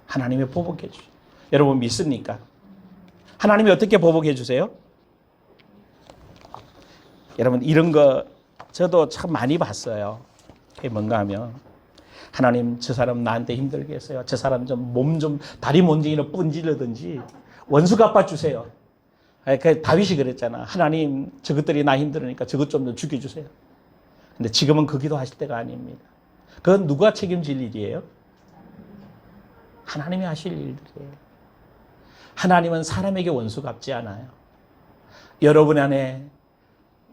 하나님이 보복해 주세요. 여러분 믿습니까? 하나님이 어떻게 보복해 주세요? 여러분 이런 거 저도 참 많이 봤어요. 그게 뭔가 하면 하나님 저 사람 나한테 힘들게 했어요. 저 사람 좀 몸 좀 다리 몬징이로 뿜지르든지 원수 갚아주세요. 다윗이 그랬잖아. 하나님 저것들이 나 힘들으니까 저것 좀 죽여주세요. 근데 지금은 그 기도 하실 때가 아닙니다. 그건 누가 책임질 일이에요? 하나님이 하실 일들이에요. 하나님은 사람에게 원수 갚지 않아요. 여러분 안에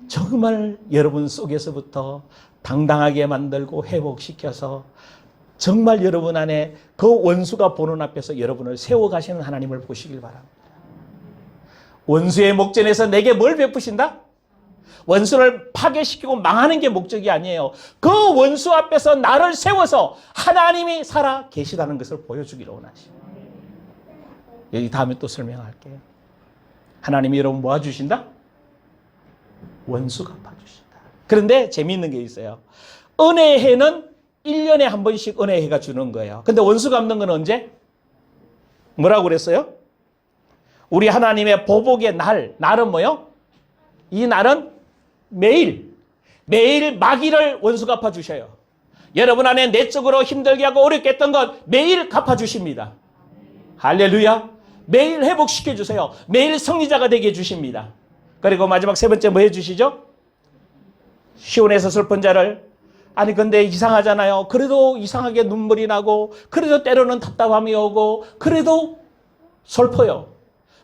정말 여러분 속에서부터 당당하게 만들고 회복시켜서 정말 여러분 안에 그 원수가 보는 앞에서 여러분을 세워가시는 하나님을 보시길 바랍니다. 원수의 목전에서 내게 뭘 베푸신다? 원수를 파괴시키고 망하는 게 목적이 아니에요. 그 원수 앞에서 나를 세워서 하나님이 살아 계시다는 것을 보여주기를 원하십니다. 여기 다음에 또 설명할게요. 하나님이 여러분 모아주신다? 원수 갚아주신다. 그런데 재미있는 게 있어요. 은혜의 해는 1년에 한 번씩 은혜의 해가 주는 거예요. 근데 원수 갚는 건 언제? 뭐라고 그랬어요? 우리 하나님의 보복의 날은 뭐요? 이 날은 매일 마귀를 원수 갚아주셔요. 여러분 안에 내적으로 힘들게 하고 어렵게 했던 것 매일 갚아주십니다. 할렐루야. 매일 회복시켜주세요. 매일 승리자가 되게 해주십니다. 그리고 마지막 세 번째 뭐 해주시죠? 시온에서 슬픈 자를 근데 이상하잖아요. 그래도 이상하게 눈물이 나고 그래도 때로는 답답함이 오고 그래도 슬퍼요.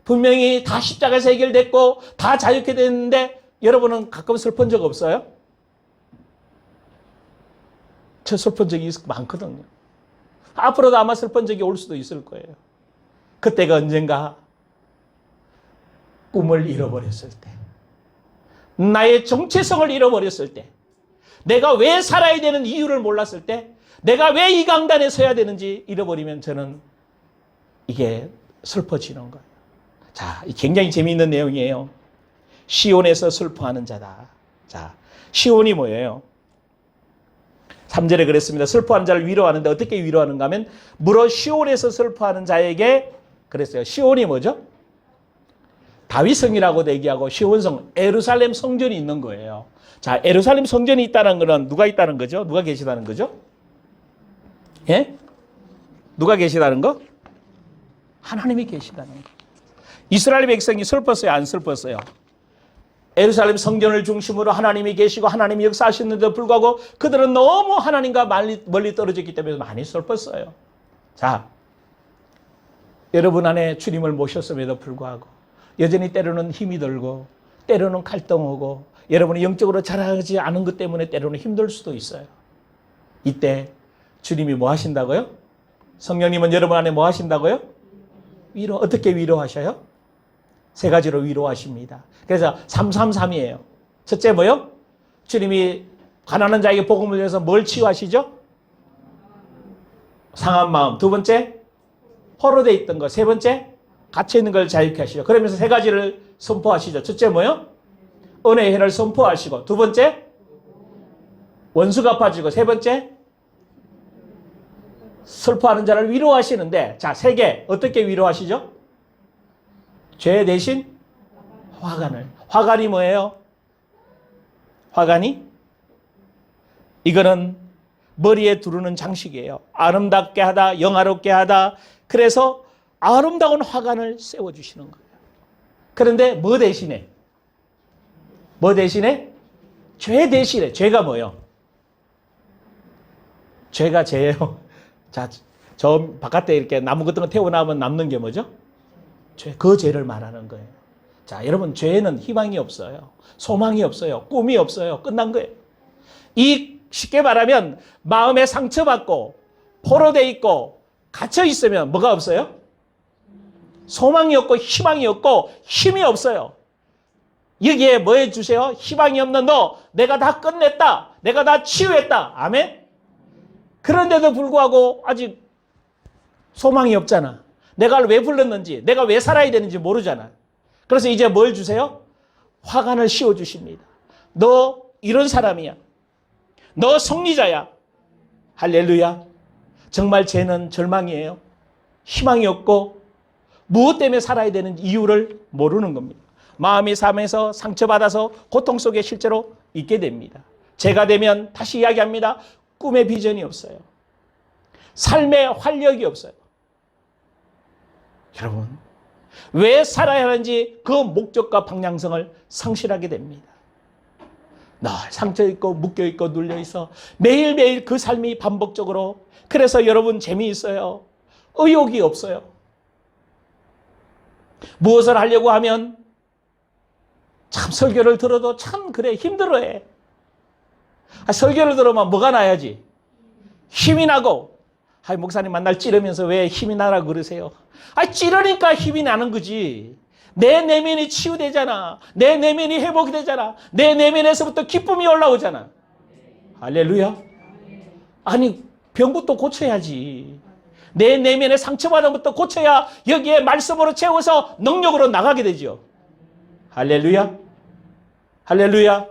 분명히 다 십자가에서 해결됐고 다 자유케 됐는데 여러분은 가끔 슬픈 적 없어요? 저 슬픈 적이 많거든요. 앞으로도 아마 슬픈 적이 올 수도 있을 거예요. 그때가 언젠가 꿈을 잃어버렸을 때, 나의 정체성을 잃어버렸을 때, 내가 왜 살아야 되는 이유를 몰랐을 때, 내가 왜 이 강단에 서야 되는지 잃어버리면 저는 이게 슬퍼지는 거예요. 자, 굉장히 재미있는 내용이에요. 시온에서 슬퍼하는 자다. 자, 시온이 뭐예요? 3절에 그랬습니다. 슬퍼하는 자를 위로하는데 어떻게 위로하는가 하면 무릇 시온에서 슬퍼하는 자에게 그랬어요. 시온이 뭐죠? 다윗성이라고 얘기하고 시온성, 예루살렘 성전이 있는 거예요. 자, 예루살렘 성전이 있다는 것은 누가 있다는 거죠? 누가 계시다는 거죠? 예? 누가 계시다는 거? 하나님이 계시다는 거. 이스라엘 백성이 슬펐어요? 안 슬펐어요? 예루살렘 성전을 중심으로 하나님이 계시고 하나님이 역사하셨는데도 불구하고 그들은 너무 하나님과 멀리 떨어졌기 때문에 많이 슬펐어요. 자, 여러분 안에 주님을 모셨음에도 불구하고 여전히 때로는 힘이 들고 때로는 갈등하고 여러분이 영적으로 자라지 않은 것 때문에 때로는 힘들 수도 있어요. 이때 주님이 뭐 하신다고요? 성령님은 여러분 안에 뭐 하신다고요? 위로. 어떻게 위로하셔요? 세 가지로 위로하십니다. 그래서 333이에요. 첫째 뭐요? 주님이 가난한 자에게 복음을 위해서 뭘 치유하시죠? 상한 마음. 두 번째, 포로되어 있던 것. 세 번째, 갇혀 있는 걸 자유케 하시죠. 그러면서 세 가지를 선포하시죠. 첫째 뭐요? 은혜의 해를 선포하시고, 두 번째, 원수 갚아주고, 세 번째, 슬퍼하는 자를 위로하시는데, 자, 세 개 어떻게 위로하시죠? 죄 대신 화관을. 화관이 뭐예요? 화관이? 이거는 머리에 두르는 장식이에요. 아름답게 하다, 영화롭게 하다. 그래서 아름다운 화관을 세워주시는 거예요. 그런데 뭐 대신에? 뭐 대신에? 죄 대신에. 죄가 뭐예요? 죄가 죄예요. 자, 저 바깥에 이렇게 나무 같은 거 태워나오면 남는 게 뭐죠? 죄. 그 죄를 말하는 거예요. 자, 여러분, 죄에는 희망이 없어요. 소망이 없어요. 꿈이 없어요. 끝난 거예요. 이 쉽게 말하면 마음에 상처받고 포로되어 있고 갇혀 있으면 뭐가 없어요? 소망이 없고 희망이 없고 힘이 없어요. 여기에 뭐 해주세요? 희망이 없는 너, 내가 다 끝냈다. 내가 다 치유했다. 아멘? 그런데도 불구하고 아직 소망이 없잖아. 내가 왜 불렀는지, 내가 왜 살아야 되는지 모르잖아. 그래서 이제 뭘 주세요? 화관을 씌워주십니다. 너 이런 사람이야. 너 승리자야. 할렐루야. 정말 죄는 절망이에요. 희망이 없고 무엇 때문에 살아야 되는 이유를 모르는 겁니다. 마음이 상해서 상처받아서 고통 속에 실제로 있게 됩니다. 죄가 되면 다시 이야기합니다. 꿈의 비전이 없어요. 삶의 활력이 없어요. 여러분, 왜 살아야 하는지 그 목적과 방향성을 상실하게 됩니다. 늘 상처있고 묶여있고 눌려있어 매일매일 그 삶이 반복적으로. 그래서 여러분 재미있어요. 의욕이 없어요. 무엇을 하려고 하면 참 설교를 들어도 참 그래 힘들어해. 설교를 들으면 뭐가 나야지? 힘이 나고. 목사님 만날 찌르면서 왜 힘이 나라고 그러세요? 찌르니까 힘이 나는 거지. 내 내면이 치유되잖아. 내 내면이 회복이 되잖아. 내 내면에서부터 기쁨이 올라오잖아. 할렐루야. 아니, 병부터 고쳐야지. 내 내면의 상처받은 것부터 고쳐야 여기에 말씀으로 채워서 능력으로 나가게 되죠. 할렐루야. 할렐루야.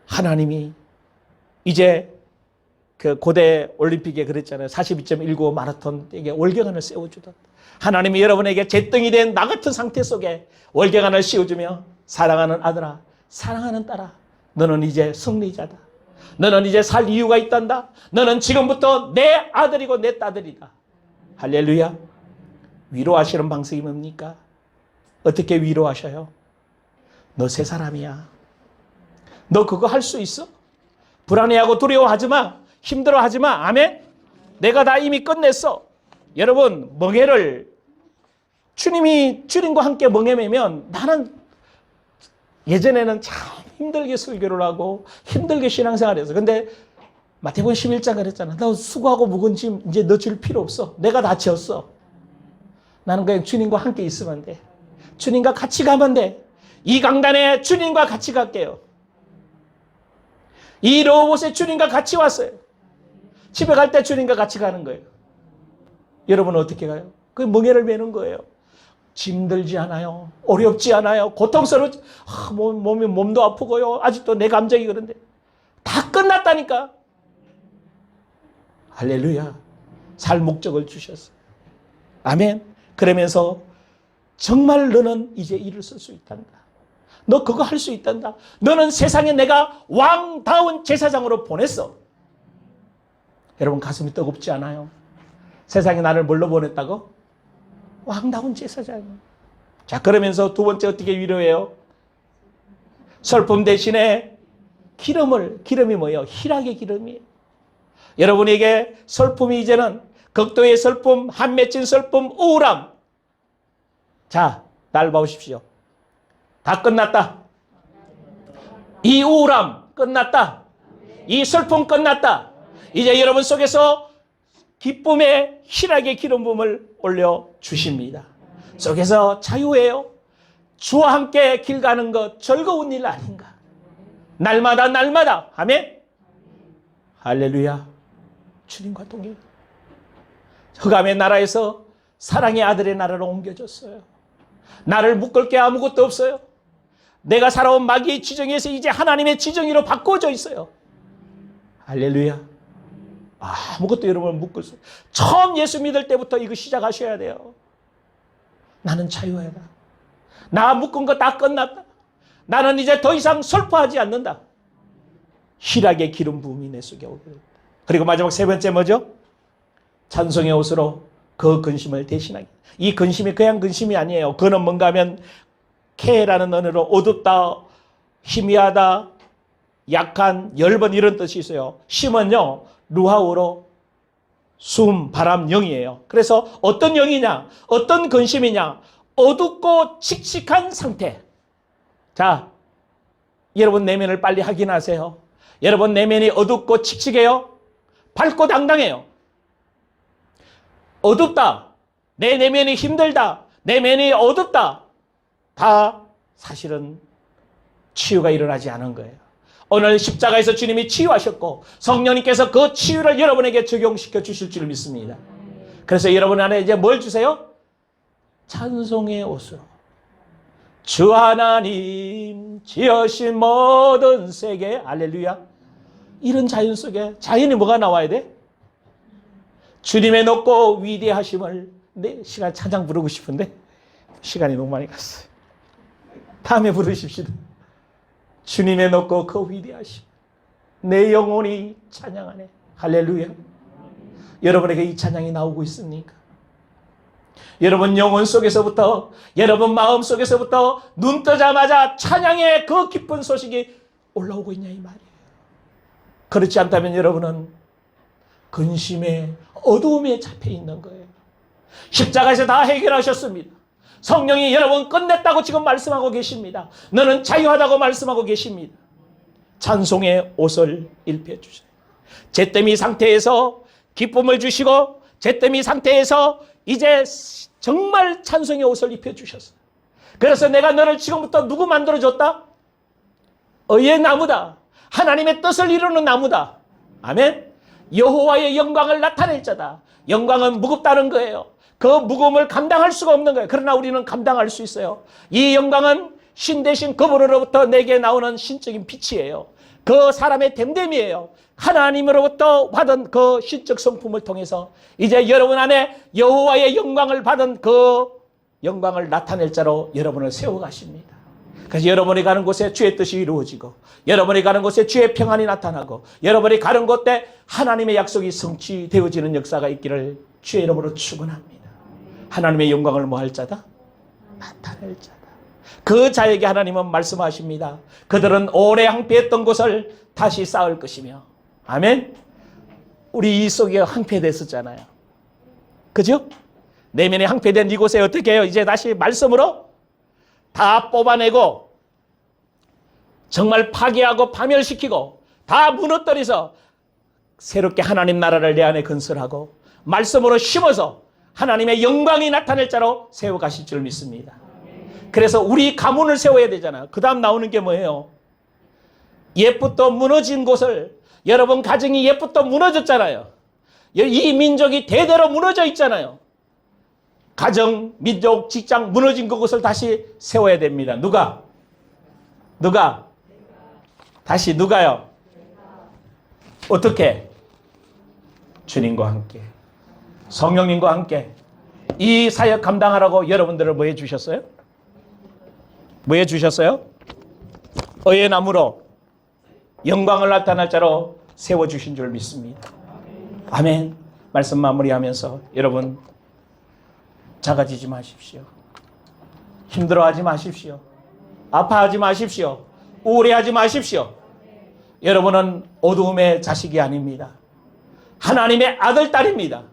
하나님이 이제 그 고대 올림픽에 그랬잖아요. 42.195 마라톤 에게 월경안을 세워주던 하나님이 여러분에게 잿덩이 된 나 같은 상태 속에 월경안을 씌워주며 사랑하는 아들아, 사랑하는 딸아, 너는 이제 승리자다. 너는 이제 살 이유가 있단다. 너는 지금부터 내 아들이고 내 딸들이다. 할렐루야. 위로하시는 방식이 뭡니까? 어떻게 위로하셔요? 너 새 사람이야. 너 그거 할 수 있어? 불안해하고 두려워하지 마. 힘들어하지 마. 아멘? 내가 다 이미 끝냈어. 여러분, 멍해를 주님과 함께 멍해 매면 나는 예전에는 참 힘들게 설교를 하고 힘들게 신앙생활을 했어. 근데 마태복음 11장 그랬잖아. 너 수고하고 무거운 짐 이제 너 줄 필요 없어. 내가 다 지었어. 나는 그냥 주님과 함께 있으면 돼. 주님과 같이 가면 돼. 이 강단에 주님과 같이 갈게요. 이 로봇에 주님과 같이 왔어요. 집에 갈 때 주님과 같이 가는 거예요. 여러분은 어떻게 가요? 그 멍에를 매는 거예요. 힘들지 않아요. 어렵지 않아요. 고통스럽지. 몸도 아프고요. 아직도 내 감정이 그런데. 다 끝났다니까. 할렐루야. 살 목적을 주셨어요. 아멘. 그러면서 정말 너는 이제 일을 쓸 수 있단다. 너 그거 할 수 있단다. 너는 세상에 내가 왕다운 제사장으로 보냈어. 여러분 가슴이 뜨겁지 않아요? 세상에 나를 뭘로 보냈다고? 왕다운 제사장. 자, 그러면서 두 번째 어떻게 위로해요? 슬픔 대신에 기름이 뭐예요? 희락의 기름이에요. 여러분에게 슬픔이 이제는 극도의 슬픔, 한 맺힌 슬픔, 우울함. 자, 날 봐오십시오. 다 끝났다. 이 우울함 끝났다. 이 슬픔 끝났다. 이제 여러분 속에서 기쁨의 희락의 기름 부음을 올려주십니다. 속에서 자유예요. 주와 함께 길 가는 것 즐거운 일 아닌가? 날마다 날마다 아멘. 할렐루야. 주님과 동행. 흑암의 나라에서 사랑의 아들의 나라로 옮겨졌어요. 나를 묶을 게 아무것도 없어요. 내가 살아온 마귀의 지정에서 이제 하나님의 지정으로 바꿔져 있어요. 할렐루야. 아무것도 여러분을 묶을 수 없어요. 처음 예수 믿을 때부터 이거 시작하셔야 돼요. 나는 자유하다. 나 묶은 거 다 끝났다. 나는 이제 더 이상 슬퍼하지 않는다. 희락의 기름 부음이 내 속에 오게 됐다. 그리고 마지막 세 번째 뭐죠? 찬송의 옷으로 그 근심을 대신하기. 이 근심이 그냥 근심이 아니에요. 그는 뭔가 하면 케라는 언어로 어둡다, 희미하다, 약한, 열번 이런 뜻이 있어요. 심은요, 루하우로 숨, 바람, 영이에요. 그래서 어떤 영이냐, 어떤 근심이냐, 어둡고 칙칙한 상태. 자, 여러분 내면을 빨리 확인하세요. 여러분 내면이 어둡고 칙칙해요? 밝고 당당해요? 어둡다. 내 내면이 힘들다. 내면이 어둡다. 다 사실은 치유가 일어나지 않은 거예요. 오늘 십자가에서 주님이 치유하셨고 성령님께서 그 치유를 여러분에게 적용시켜 주실 줄 믿습니다. 그래서 여러분 안에 이제 뭘 주세요? 찬송의 옷으로 주 하나님 지으신 모든 세계 할렐루야. 이런 자연 속에 자연이 뭐가 나와야 돼? 주님의 높고 위대하심을 내 시간 찬양 부르고 싶은데 시간이 너무 많이 갔어요. 다음에 부르십시다. 주님의 높고 그 위대하심 내 영혼이 찬양하네. 할렐루야. 여러분에게 이 찬양이 나오고 있습니까? 여러분 영혼 속에서부터 여러분 마음 속에서부터 눈 뜨자마자 찬양의 그 기쁜 소식이 올라오고 있냐 이 말이에요. 그렇지 않다면 여러분은 근심의 어두움에 잡혀 있는 거예요. 십자가에서 다 해결하셨습니다. 성령이 여러분 끝냈다고 지금 말씀하고 계십니다. 너는 자유하다고 말씀하고 계십니다. 찬송의 옷을 입혀주세요. 잿더미 상태에서 기쁨을 주시고 잿더미 상태에서 이제 정말 찬송의 옷을 입혀주셨어요. 그래서 내가 너를 지금부터 누구 만들어줬다? 의의 나무다. 하나님의 뜻을 이루는 나무다. 아멘. 여호와의 영광을 나타낼 자다. 영광은 무겁다는 거예요. 그 무거움을 감당할 수가 없는 거예요. 그러나 우리는 감당할 수 있어요. 이 영광은 신 대신 그분으로부터 내게 나오는 신적인 빛이에요. 그 사람의 됨됨이에요. 하나님으로부터 받은 그 신적 성품을 통해서 이제 여러분 안에 여호와의 영광을 받은 그 영광을 나타낼 자로 여러분을 세워가십니다. 그래서 여러분이 가는 곳에 주의 뜻이 이루어지고 여러분이 가는 곳에 주의 평안이 나타나고 여러분이 가는 곳에 하나님의 약속이 성취되어지는 역사가 있기를 주의 이름으로 축원합니다. 하나님의 영광을 뭐 할 자다? 나타낼 자다. 그 자에게 하나님은 말씀하십니다. 그들은 오래 항폐했던 곳을 다시 쌓을 것이며 아멘. 우리 이 속에 항폐됐었잖아요. 그죠? 내면에 항폐된 이곳에 어떻게 해요? 이제 다시 말씀으로 다 뽑아내고 정말 파괴하고 파멸시키고 다 무너뜨려서 새롭게 하나님 나라를 내 안에 건설하고 말씀으로 심어서 하나님의 영광이 나타낼 자로 세워가실 줄 믿습니다. 그래서 우리 가문을 세워야 되잖아요. 그 다음 나오는 게 뭐예요? 옛부터 무너진 곳을 여러분 가정이 옛부터 무너졌잖아요. 이 민족이 대대로 무너져 있잖아요. 가정, 민족, 직장 무너진 그곳을 다시 세워야 됩니다. 누가? 다시 누가요? 어떻게? 주님과 함께 성령님과 함께 이 사역 감당하라고 여러분들을 뭐 해주셨어요? 뭐 해주셨어요? 의의 나무로 영광을 나타낼 자로 세워주신 줄 믿습니다. 아멘. 말씀 마무리하면서 여러분 작아지지 마십시오. 힘들어하지 마십시오. 아파하지 마십시오. 우울해하지 마십시오. 여러분은 어두움의 자식이 아닙니다. 하나님의 아들, 딸입니다.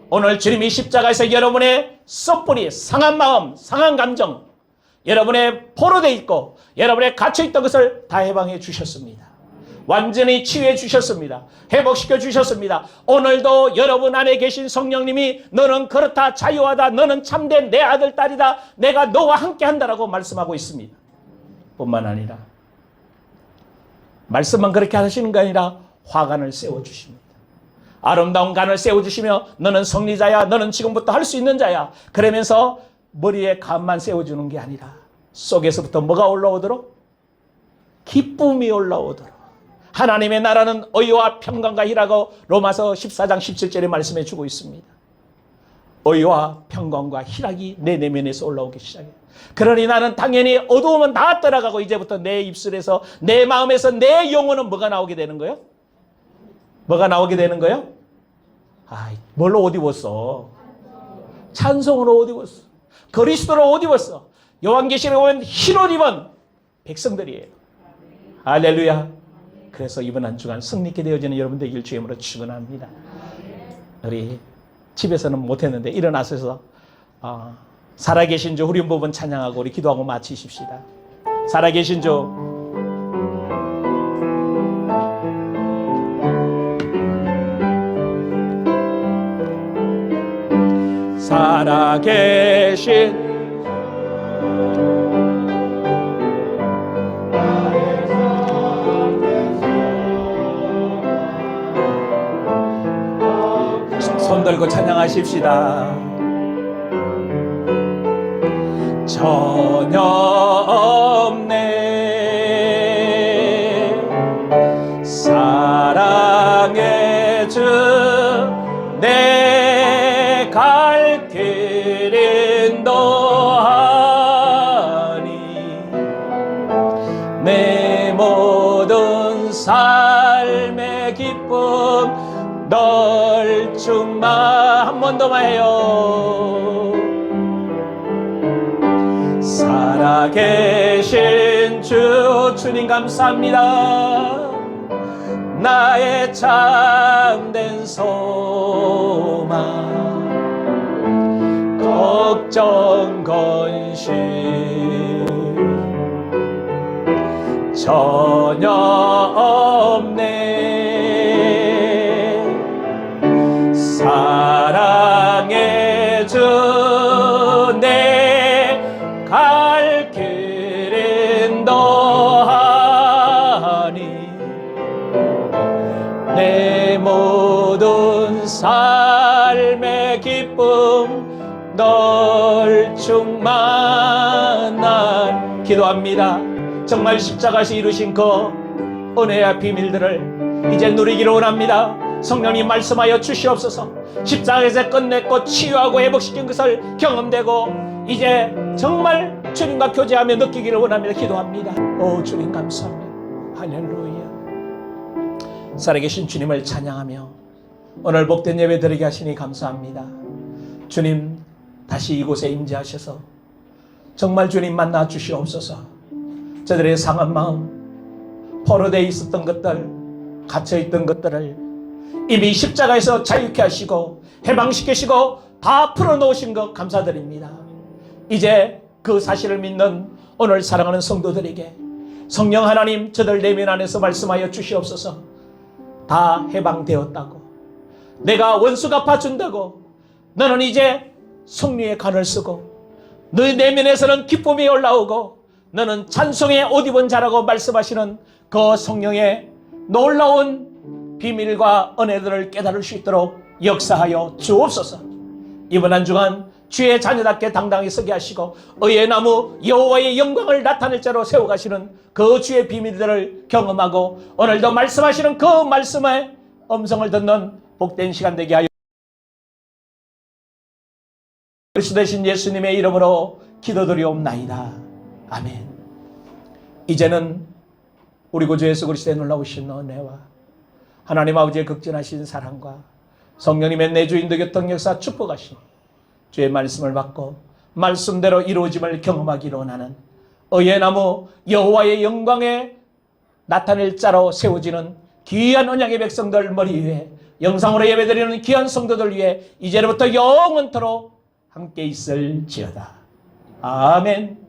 오늘 주님이 십자가에서 여러분의 썩뿌리, 상한 마음, 상한 감정, 여러분의 포로되어 있고 여러분의 갇혀있던 것을 다 해방해 주셨습니다. 완전히 치유해 주셨습니다. 회복시켜 주셨습니다. 오늘도 여러분 안에 계신 성령님이 너는 그렇다, 자유하다, 너는 참된 내 아들, 딸이다, 내가 너와 함께 한다라고 말씀하고 있습니다. 뿐만 아니라 말씀만 그렇게 하시는 게 아니라 화관을 세워주십니다. 아름다운 간을 세워주시며 너는 성리자야, 너는 지금부터 할 수 있는 자야. 그러면서 머리에 간만 세워주는 게 아니라 속에서부터 뭐가 올라오도록? 기쁨이 올라오도록. 하나님의 나라는 의와 평강과 희락이라고 로마서 14장 17절에 말씀해 주고 있습니다. 의와 평강과 희락이 내 내면에서 올라오기 시작해요. 그러니 나는 당연히 어두움은 다 떠나가고 이제부터 내 입술에서, 내 마음에서, 내 영혼은 뭐가 나오게 되는 거예요? 뭐가 나오게 되는 거예요? 뭘로 옷 입었어? 찬송으로 옷 입었어. 그리스도로 옷 입었어. 요한계시록에 보면 흰 옷 입은 백성들이에요. 할렐루야. 그래서 이번 한 주간 승리케 되어지는 여러분 되길 주임으로 축원합니다. 우리 집에서는 못했는데 일어나셔서 살아계신 주 우리 부분 찬양하고 우리 기도하고 마치십시다. 살아계신 주, 살아계신 손 들고 찬양하십시다. 전혀 없네 사랑의 주 내 갈 길 인도하니 내 모든 삶의 기쁨 널 충만. 한 번 더만 해요. 살아계신 주, 주님 감사합니다. 나의 참된 소망, 걱정 근심 전혀 없네 사랑의 주 내 갈 길 인도하니 내 모든 삶의 기쁨 널 충만한. 기도합니다. 정말 십자가에서 이루신 그 은혜의 비밀들을 이제 누리기를 원합니다. 성령님 말씀하여 주시옵소서. 십자가에서 끝냈고 치유하고 회복시킨 것을 경험되고 이제 정말 주님과 교제하며 느끼기를 원합니다. 기도합니다. 오 주님 감사합니다. 할렐루야. 살아계신 주님을 찬양하며 오늘 복된 예배 드리게 하시니 감사합니다. 주님 다시 이곳에 임재하셔서 정말 주님 만나 주시옵소서. 저들의 상한 마음, 포로되어 있었던 것들, 갇혀있던 것들을 이미 십자가에서 자유케 하시고 해방시키시고 다 풀어놓으신 것 감사드립니다. 이제 그 사실을 믿는 오늘 사랑하는 성도들에게 성령 하나님 저들 내면 안에서 말씀하여 주시옵소서. 다 해방되었다고, 내가 원수 갚아준다고, 너는 이제 승리의 간을 쓰고 너희 내면에서는 기쁨이 올라오고 너는 찬송의 옷 입은 자라고 말씀하시는 그 성령의 놀라운 비밀과 은혜들을 깨달을 수 있도록 역사하여 주옵소서. 이번 한 주간 주의 자녀답게 당당히 서게 하시고 의의 나무 여호와의 영광을 나타낼 자로 세워가시는 그 주의 비밀들을 경험하고 오늘도 말씀하시는 그 말씀의 음성을 듣는 복된 시간 되게 하여 그리스도 되신 예수님의 이름으로 기도드리옵나이다. 아멘. 이제는 우리 구주 예수 그리스도의 놀라우신 은혜와 하나님 아버지의 극진하신 사랑과 성령님의 내주인도 교통 역사 축복하시니 주의 말씀을 받고 말씀대로 이루어짐을 경험하기로 원하는 의의 나무 여호와의 영광에 나타낼 자로 세워지는 귀한 언약의 백성들 머리 위에 영상으로 예배드리는 귀한 성도들 위해 이제로부터 영원토록 함께 있을지어다. 아멘.